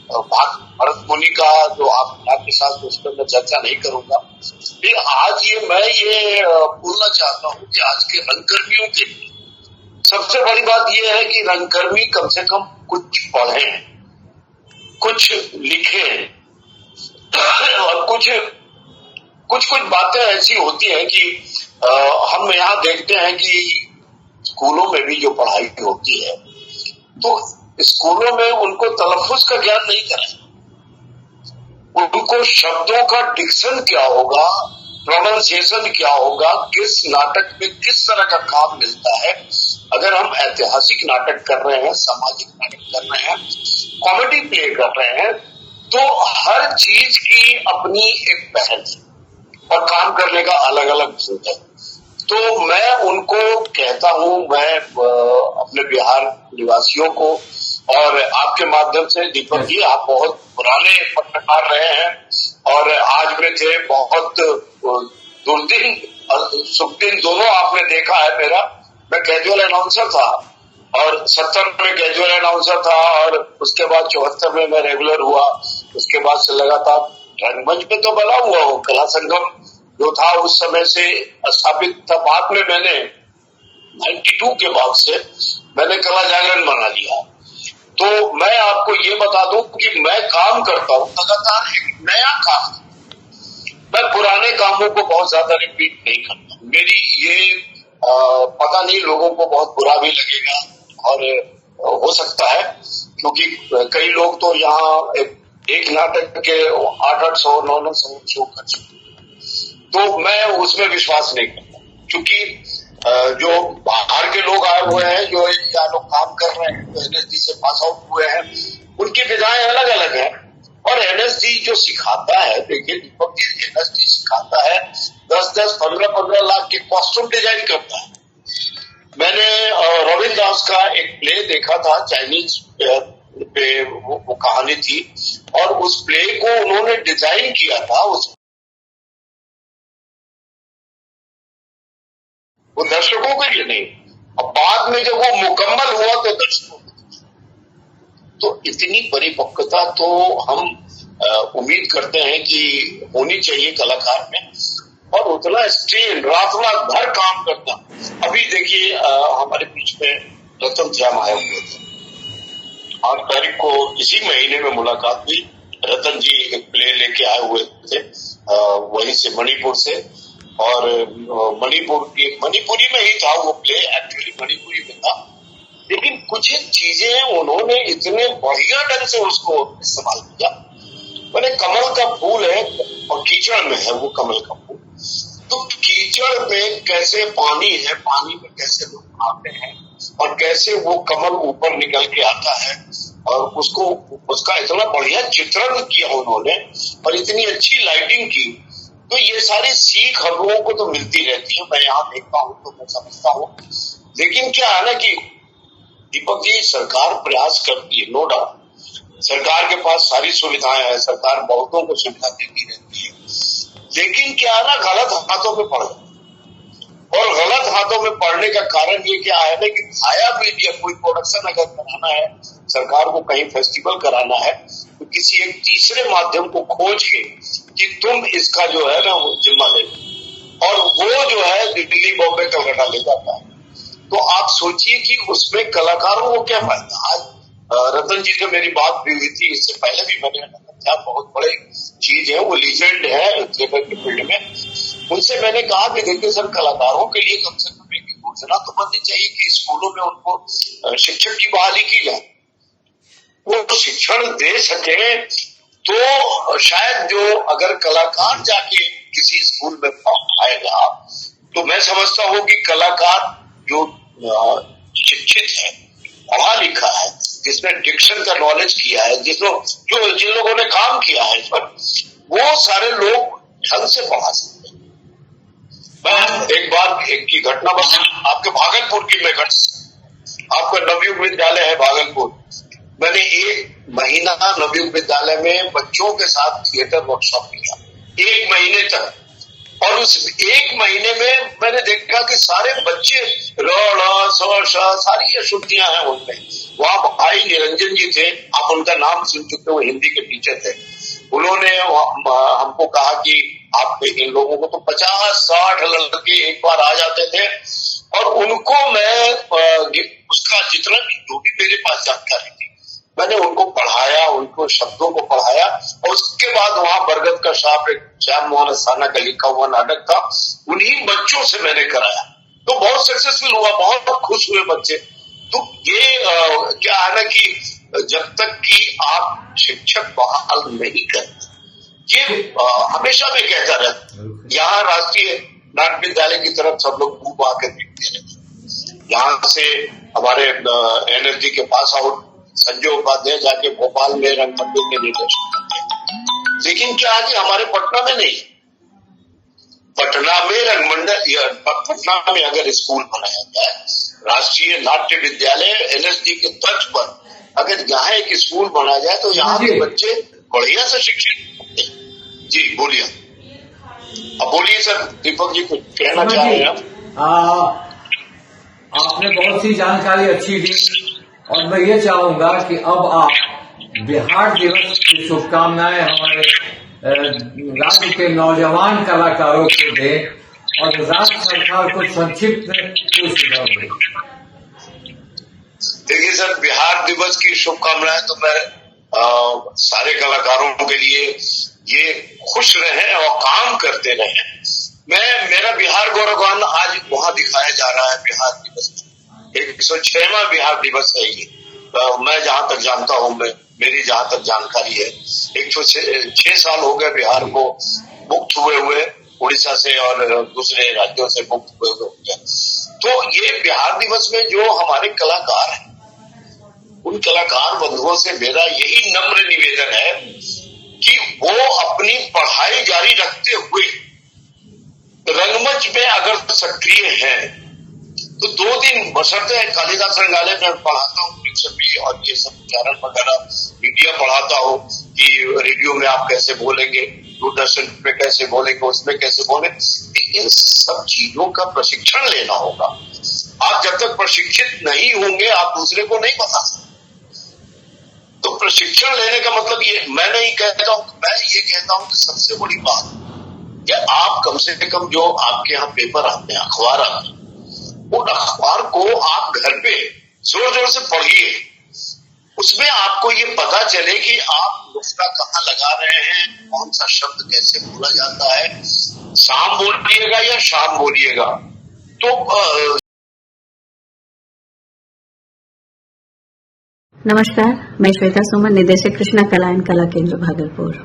भरत मुनि का जो आपके साथ उस पर मैं चर्चा नहीं करूंगा। आज मैं ये बोलना चाहता हूँ कि आज के रंगकर्मियों के लिए सबसे बड़ी बात यह है कि रंगकर्मी कम से कम कुछ पढ़ें, कुछ लिखें, और कुछ बातें ऐसी होती हैं कि हम यहाँ देखते हैं कि स्कूलों में भी जो पढ़ाई होती है, तो स्कूलों में उनको तलफ्फुज का ज्ञान नहीं करें। उनको शब्दों का डिक्शन क्या होगा, प्रोनाउंसिएशन क्या होगा, किस नाटक में किस तरह का काम मिलता है। अगर हम ऐतिहासिक नाटक कर रहे हैं, सामाजिक नाटक कर रहे हैं, कॉमेडी प्ले कर रहे हैं, तो हर चीज की अपनी एक पहल है और काम करने का अलग अलग ढंग है। तो मैं उनको कहता हूं, मैं अपने बिहार निवासियों को और आपके माध्यम से दीपक जी, आप बहुत पुराने पत्रकार रहे हैं और आज में थे, बहुत दुर्दिन शुभ दिन दोनों आपने देखा है मेरा। मैं कैजुअल अनाउंसर था और 70 में कैजुअल अनाउंसर था और उसके बाद 74 में मैं रेगुलर हुआ। उसके बाद से लगातार रंगमंच पे तो बना हुआ हूँ, कला संगम जो था उस समय से स्थापित था। बाद में मैंने 92 के बाद से मैंने कला जागरण बना लिया। तो मैं आपको ये बता दूं कि मैं काम करता हूँ लगातार एक नया काम। मैं पुराने कामों को बहुत ज्यादा रिपीट नहीं करता। मेरी ये पता नहीं, लोगों को बहुत बुरा भी लगेगा और हो सकता है, क्योंकि कई लोग तो यहाँ एक नाटक के 800 900 शो कर चुके। तो मैं उसमें विश्वास नहीं करता, क्योंकि जो बाहर के लोग आए हुए हैं, जो यहाँ लोग काम कर रहे हैं, जो एनएसडी से पास आउट हुए हैं, उनकी विधाएं अलग अलग हैं। और एनएसडी जो सिखाता है, देखिए दीपक जी, एनएसडी सिखाता है 10-10, 15-15 लाख के कॉस्ट्यूम डिजाइन करता है। मैंने रविंद्र दास का एक प्ले देखा था, चाइनीज पे वो कहानी थी, और उस प्ले को उन्होंने डिजाइन किया था वो दर्शकों के लिए नहीं, और बाद में जब वो मुकम्मल हुआ तो दर्शकों के लिए। तो इतनी परिपक्वता तो हम उम्मीद करते हैं कि होनी चाहिए कलाकार में, और उतना स्ट्रेन, रात भर काम करना। अभी देखिए हमारे बीच में रतन श्याम आए हुए थे, 8 तारीख को इसी महीने में मुलाकात हुई। रतन जी एक प्ले लेके आए हुए थे वहीं से, मणिपुर से, और मणिपुरी में ही था वो प्ले, एक्चुअली मणिपुरी में था, लेकिन कुछ चीजें उन्होंने इतने बढ़िया ढंग से उसको इस्तेमाल किया। मैंने कमल का फूल है और कीचड़ में है वो कमल का फूल, तो कीचड़ में कैसे पानी है, पानी में कैसे लोग आते हैं और कैसे वो कमल ऊपर निकल के आता है, और उसका इतना बढ़िया चित्रण किया उन्होंने और इतनी अच्छी लाइटिंग की। तो ये सारी सीख हम लोगों को तो मिलती रहती है, मैं यहाँ देखता हूँ तो मैं समझता हूँ। लेकिन क्या है ना कि दीपक जी, सरकार प्रयास करती है, नो डाउट, सरकार के पास सारी सुविधाएं हैं, सरकार बहुतों को सुविधा देती रहती है, लेकिन क्या है ना, गलत हाथों में पड़ जाती है। और गलत हाथों में पड़ने का कारण ये क्या है ना कि आया मीडिया, कोई प्रोडक्शन अगर कराना है, सरकार को कहीं फेस्टिवल कराना है, तो किसी एक तीसरे माध्यम को खोज के कि तुम इसका जो है ना वो जिम्मा ले, और वो जो है दिल्ली, बॉम्बे, कलकत्ता ले जाता है। तो आप सोचिए कि उसमें कलाकारों को क्या फायदा। आज रतन जी से मेरी बात भी हुई थी, इससे पहले भी मैंने कहा, बहुत बड़े चीज है, वो लीजेंड है थिएटर के फील्ड में। उनसे मैंने कहा कि देखिए सर, कलाकारों के लिए कम से कम एक योजना तो बननी चाहिए कि स्कूलों में उनको शिक्षक की बहाली की जाए, वो शिक्षण दे सके। तो शायद जो अगर कलाकार जाके किसी स्कूल में पढ़ाएगा, तो मैं समझता हूँ कि कलाकार जो शिक्षित है, पढ़ा लिखा है, जिसने डिक्शन का नॉलेज किया है, जिन लोगों ने काम किया है इस पर, वो सारे लोग ढंग से पढ़ा सकते हैं। मैं एक बार एक की घटना बता, आपके भागलपुर की मैं आपका नवयुग विद्यालय है भागलपुर, मैंने 1 महीना नवयुग विद्यालय में बच्चों के साथ थिएटर वर्कशॉप किया, 1 महीने तक। और उस 1 महीने में मैंने देखा कि सारे बच्चे सारी अशुद्धियां हैं उनमें। वहां भाई निरंजन जी थे, आप उनका नाम सुन चुके हो, हिंदी के टीचर थे। उन्होंने हमको कहा कि आप इन लोगों को तो 50-60 लड़के एक बार आ जाते थे, और उनको मैं उसका जितना भी जो भी मेरे पास जानकारी थी, मैंने उनको पढ़ाया, उनको शब्दों को पढ़ाया। और उसके बाद वहां बरगद का शाप, एक श्याम मोहन अस्थाना का लिखा हुआ नाटक था, उन्हीं बच्चों से मैंने कराया, तो बहुत सक्सेसफुल हुआ, बहुत खुश हुए बच्चे। तो ये क्या है ना कि जब तक कि आप शिक्षक बहाल नहीं करते, ये हमेशा मैं कहता रहता, यहाँ राष्ट्रीय नाट्य विद्यालय की तरफ सब लोग मुंह आकर देखते रहते। यहाँ से हमारे एनर्जी के पास आउट संजय उपाध्याय जाके भोपाल में रंगमंदिर के निर्देशन करते हैं, लेकिन क्या है कि हमारे पटना में नहीं। पटना में रंगमंडल, पटना में अगर स्कूल बनाया जाए राष्ट्रीय नाट्य विद्यालय एनएसडी के तर्ज पर, अगर यहाँ एक स्कूल बनाया जाए तो यहाँ के बच्चे बढ़िया से शिक्षित होते हैं। जी बोलिए, अब बोलिए सर, दीपक जी कुछ कहना चाह रहे हैं आप? आपने बहुत सी जानकारी अच्छी दी और मैं ये चाहूंगा कि अब आप बिहार दिवस की शुभकामनाएं हमारे राज्य के नौजवान कलाकारों को दें और राज्य सरकार को संक्षिप्त में सुझाव दें। देखिए सर, बिहार दिवस की शुभकामनाएं तो मैं सारे कलाकारों के लिए ये खुश रहें और काम करते रहें। मेरा बिहार गौरव गान आज वहाँ दिखाया जा रहा है बिहार दिवस में। 106वां बिहार दिवस है ये। मैं जहाँ तक जानता हूँ, मेरी जहाँ तक जानकारी है, 106 साल हो गए बिहार को मुक्त हुए उड़ीसा से और दूसरे राज्यों से मुक्त हुए। तो ये बिहार दिवस में जो हमारे कलाकार हैं, उन कलाकार बंधुओं से मेरा यही नम्र निवेदन है कि वो अपनी पढ़ाई जारी रखते हुए रंगमंच में अगर सक्रिय हैं तो 2 दिन बशर्ते कालिदास संग्रहालय में पढ़ाता हूँ भी, और ये सब उच्चारण वगैरह मीडिया पढ़ाता हो कि रेडियो में आप कैसे बोलेंगे, दूरदर्शन पे कैसे बोलेंगे, उसमें कैसे बोले। इन सब चीजों का प्रशिक्षण लेना होगा। आप जब तक प्रशिक्षित नहीं होंगे आप दूसरे को नहीं बता सकते। तो प्रशिक्षण लेने का मतलब ये मैं नहीं कहता हूँ, मैं ये कहता हूँ कि सबसे बड़ी बात या आप कम से कम जो आपके यहाँ पेपर आते हैं, अखबार आते हैं, उन अखबार को आप घर पे जोर जोर से पढ़िए। उसमें आपको ये पता चले कि आप नुस्खा कहाँ लगा रहे हैं, कौन सा शब्द कैसे बोला जाता है, शाम बोलिएगा या शाम बोलिएगा। तो नमस्कार, मैं श्वेता सुमन, निदेशक कृष्णा कला एंड कला केंद्र भागलपुर।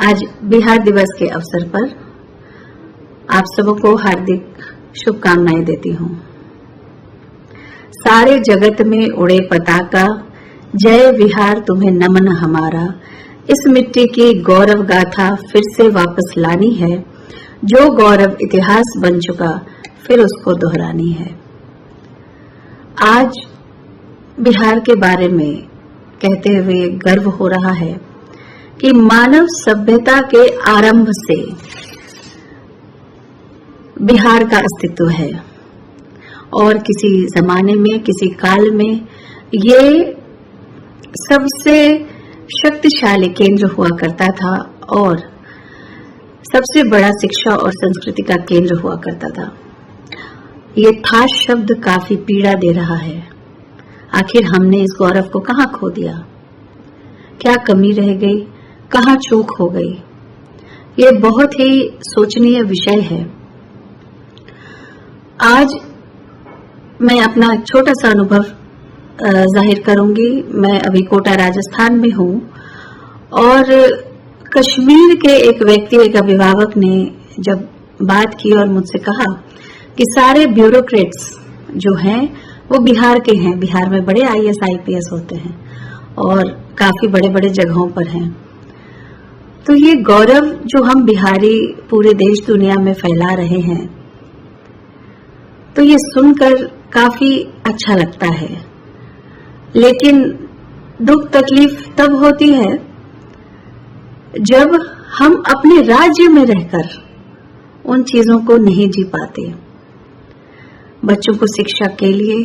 आज बिहार दिवस के अवसर पर आप सबको हार्दिक शुभकामनाएं देती हूँ। सारे जगत में उड़े पताका, जय बिहार तुम्हें नमन हमारा। इस मिट्टी की गौरव गाथा फिर से वापस लानी है, जो गौरव इतिहास बन चुका फिर उसको दोहरानी है। आज बिहार के बारे में कहते हुए गर्व हो रहा है कि मानव सभ्यता के आरंभ से बिहार का अस्तित्व है और किसी जमाने में, किसी काल में ये सबसे शक्तिशाली केंद्र हुआ करता था और सबसे बड़ा शिक्षा और संस्कृति का केंद्र हुआ करता था। ये था शब्द काफी पीड़ा दे रहा है। आखिर हमने इस गौरव को कहाँ खो दिया? क्या कमी रह गई? कहाँ चूक हो गई? ये बहुत ही सोचनीय विषय है। आज मैं अपना छोटा सा अनुभव जाहिर करूंगी। मैं अभी कोटा राजस्थान में हूँ और कश्मीर के एक व्यक्ति, एक अभिभावक ने जब बात की और मुझसे कहा कि सारे ब्यूरोक्रेट्स जो हैं वो बिहार के हैं, बिहार में बड़े आईएएस आईपीएस होते हैं और काफी बड़े बड़े जगहों पर हैं। तो ये गौरव जो हम बिहारी पूरे देश दुनिया में फैला रहे हैं, तो ये सुनकर काफी अच्छा लगता है। लेकिन दुख तकलीफ तब होती है जब हम अपने राज्य में रहकर उन चीजों को नहीं जी पाते। बच्चों को शिक्षा के लिए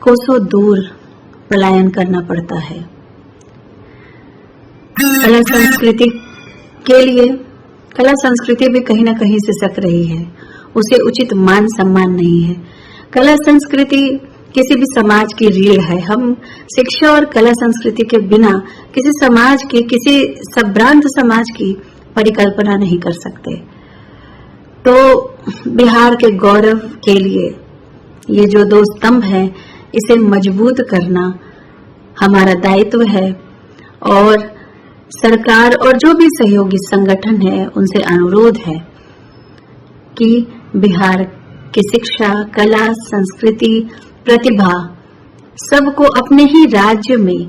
कोसों दूर पलायन करना पड़ता है। कला संस्कृति के लिए, कला संस्कृति भी कहीं ना कहीं सिसक रही है, उसे उचित मान सम्मान नहीं है। कला संस्कृति किसी भी समाज की रीढ़ है। हम शिक्षा और कला संस्कृति के बिना किसी समाज की, किसी संभ्रांत समाज की परिकल्पना नहीं कर सकते। तो बिहार के गौरव के लिए ये जो 2 स्तंभ हैं, इसे मजबूत करना हमारा दायित्व है और सरकार और जो भी सहयोगी संगठन है उनसे अनुरोध है कि बिहार की शिक्षा, कला, संस्कृति, प्रतिभा सबको अपने ही राज्य में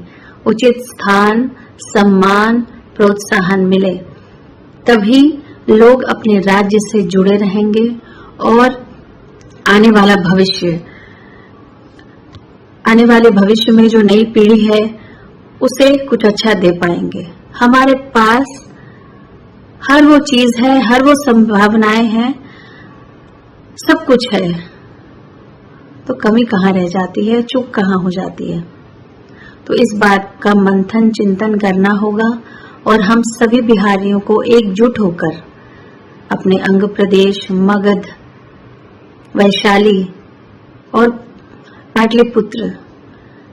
उचित स्थान, सम्मान, प्रोत्साहन मिले, तभी लोग अपने राज्य से जुड़े रहेंगे और आने वाले भविष्य में जो नई पीढ़ी है उसे कुछ अच्छा दे पाएंगे। हमारे पास हर वो चीज है, हर वो संभावनाएं हैं, सब कुछ है, तो कमी कहाँ रह जाती है, चूक कहाँ हो जाती है। तो इस बात का मंथन, चिंतन करना होगा और हम सभी बिहारियों को एकजुट होकर अपने अंग प्रदेश मगध, वैशाली और पाटलिपुत्र,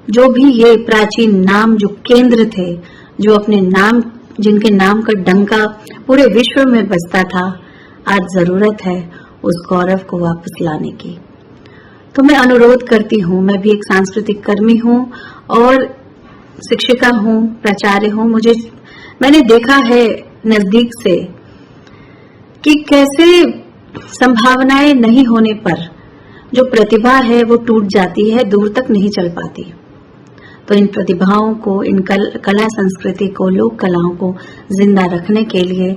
जो भी ये प्राचीन नाम जो केंद्र थे, जो अपने नाम, जिनके नाम का डंका पूरे विश्व में बजता था, आज जरूरत है उस गौरव को वापस लाने की। तो मैं अनुरोध करती हूँ, मैं भी एक सांस्कृतिक कर्मी हूँ और शिक्षिका हूँ, प्राचार्य हूँ। मैंने देखा है नजदीक से कि कैसे संभावनाएं नहीं होने पर जो प्रतिभा है वो टूट जाती है, दूर तक नहीं चल पाती। तो इन प्रतिभाओं को, इन कला संस्कृति को, लोक कलाओं को जिंदा रखने के लिए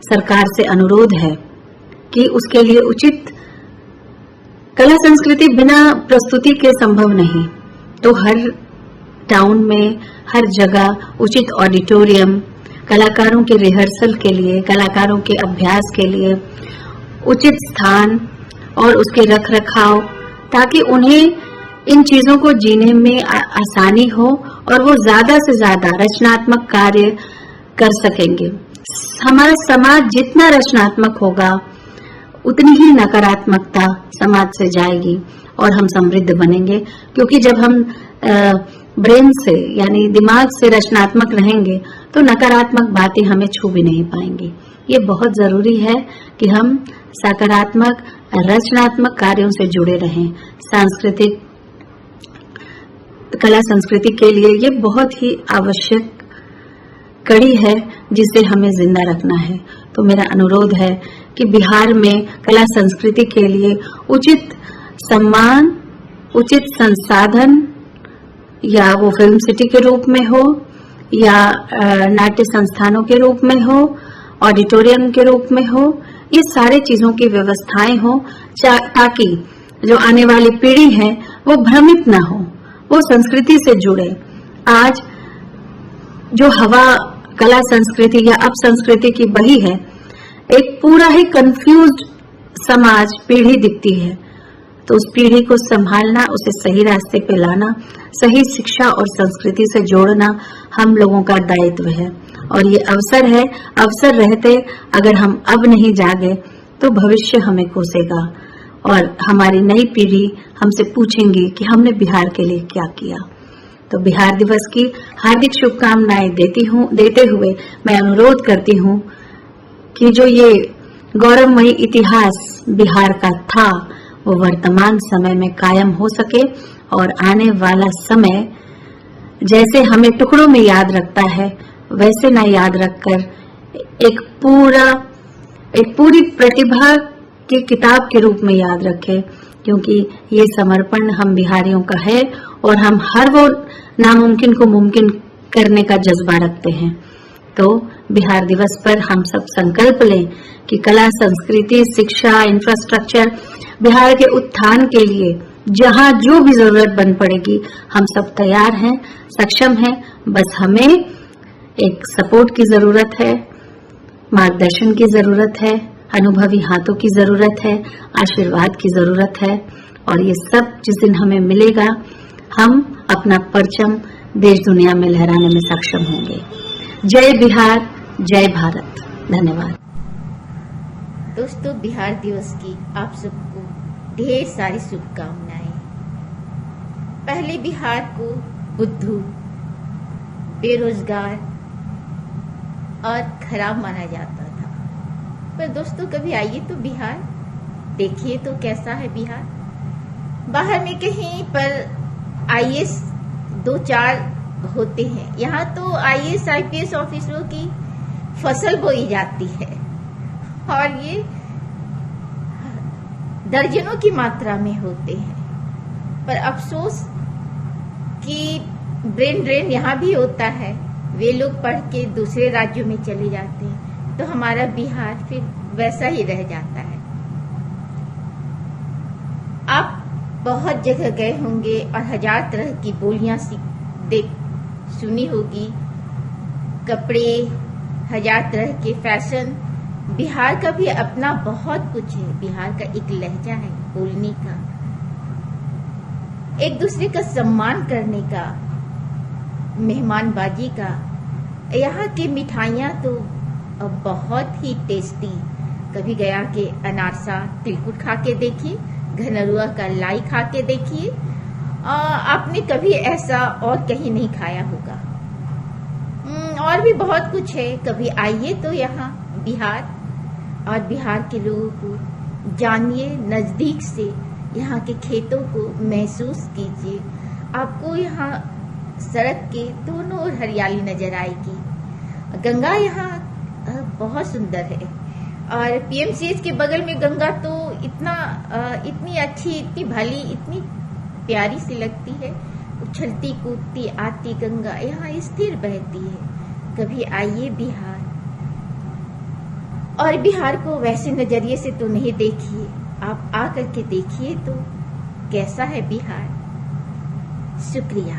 सरकार से अनुरोध है कि उसके लिए उचित कला संस्कृति बिना प्रस्तुति के संभव नहीं। तो हर टाउन में, हर जगह उचित ऑडिटोरियम, कलाकारों के रिहर्सल के लिए, कलाकारों के अभ्यास के लिए उचित स्थान और उसके रख रखाव, ताकि उन्हें इन चीजों को जीने में आसानी हो और वो ज्यादा से ज्यादा रचनात्मक कार्य कर सकेंगे। हमारा समाज जितना रचनात्मक होगा उतनी ही नकारात्मकता समाज से जाएगी और हम समृद्ध बनेंगे, क्योंकि जब हम ब्रेन से यानी दिमाग से रचनात्मक रहेंगे तो नकारात्मक बातें हमें छू भी नहीं पाएंगी। ये बहुत जरूरी है कि हम सकारात्मक, रचनात्मक कार्यों से जुड़े रहें। सांस्कृतिक कला संस्कृति के लिए ये बहुत ही आवश्यक कड़ी है जिसे हमें जिंदा रखना है। तो मेरा अनुरोध है कि बिहार में कला संस्कृति के लिए उचित सम्मान, उचित संसाधन, या वो फिल्म सिटी के रूप में हो या नाट्य संस्थानों के रूप में हो, ऑडिटोरियम के रूप में हो, ये सारे चीजों की व्यवस्थाएं हो ताकि जो आने वाली पीढ़ी है वो भ्रमित ना हो, वो संस्कृति से जुड़े। आज जो हवा कला संस्कृति या अपसंस्कृति की बही है, एक पूरा ही कंफ्यूज्ड समाज, पीढ़ी दिखती है। तो उस पीढ़ी को संभालना, उसे सही रास्ते पे लाना, सही शिक्षा और संस्कृति से जोड़ना हम लोगों का दायित्व है। और ये अवसर है, अवसर रहते अगर हम अब नहीं जागे तो भविष्य हमें कोसेगा और हमारी नई पीढ़ी हमसे पूछेंगी कि हमने बिहार के लिए क्या किया। तो बिहार दिवस की हार्दिक शुभकामनाएं देते हुए मैं अनुरोध करती हूँ कि जो ये गौरवमयी इतिहास बिहार का था वो वर्तमान समय में कायम हो सके और आने वाला समय जैसे हमें टुकड़ों में याद रखता है वैसे ना याद रखकर एक पूरी प्रतिभा की किताब के रूप में याद रखे, क्योंकि ये समर्पण हम बिहारियों का है और हम हर वो नामुमकिन को मुमकिन करने का जज्बा रखते हैं। तो बिहार दिवस पर हम सब संकल्प लें कि कला, संस्कृति, शिक्षा, इंफ्रास्ट्रक्चर, बिहार के उत्थान के लिए जहां जो भी जरूरत बन पड़ेगी हम सब तैयार हैं, सक्षम हैं। बस हमें एक सपोर्ट की जरूरत है, मार्गदर्शन की जरूरत है, अनुभवी हाथों की जरूरत है, आशीर्वाद की जरूरत है। और ये सब जिस दिन हमें मिलेगा हम अपना परचम देश दुनिया में लहराने में सक्षम होंगे। जय बिहार, जय भारत। धन्यवाद। दोस्तों, बिहार दिवस की आप सबको ढेर सारी शुभकामनाएं। पहले बिहार को बुद्धू, बेरोजगार और खराब माना जाता था, पर दोस्तों कभी आइए तो बिहार देखिए तो कैसा है बिहार। बाहर में कहीं पर आइए 2-4 होते हैं। यहाँ तो IAS IPS ऑफिसरों की फसल बोई जाती है और ये दर्जनों की मात्रा में होते हैं। पर अफसोस कि ब्रेन ड्रेन यहाँ भी होता है, वे लोग पढ़ के दूसरे राज्यों में चले जाते हैं, तो हमारा बिहार फिर वैसा ही रह जाता है। आप बहुत जगह गए होंगे और हजार तरह की बोलियां सुनी होगी, कपड़े, हजार तरह के फैशन। बिहार का भी अपना बहुत कुछ है। बिहार का एक लहजा है बोलने का, एक दूसरे का सम्मान करने का, मेहमानबाजी का। यहाँ की मिठाइयाँ तो बहुत ही टेस्टी। कभी गया के अनारसा तिलकुट खा के देखिए, घनरुआ का लाई खा के देखिए, आपने कभी ऐसा और कहीं नहीं खाया होगा। और भी बहुत कुछ है। कभी आइए तो यहाँ बिहार, और बिहार के लोगों को जानिए नजदीक से, यहाँ के खेतों को महसूस कीजिए। आपको यहाँ सड़क के दोनों ओर हरियाली नजर आएगी। गंगा यहाँ बहुत सुंदर है और PMCH के बगल में गंगा तो इतनी अच्छी, इतनी भली, इतनी प्यारी सी लगती है। उछलती कूदती आती गंगा यहाँ स्थिर बहती है। कभी आइए बिहार, और बिहार को वैसे नजरिए से तो नहीं देखिए, आप आकर के देखिए तो कैसा है बिहार। शुक्रिया।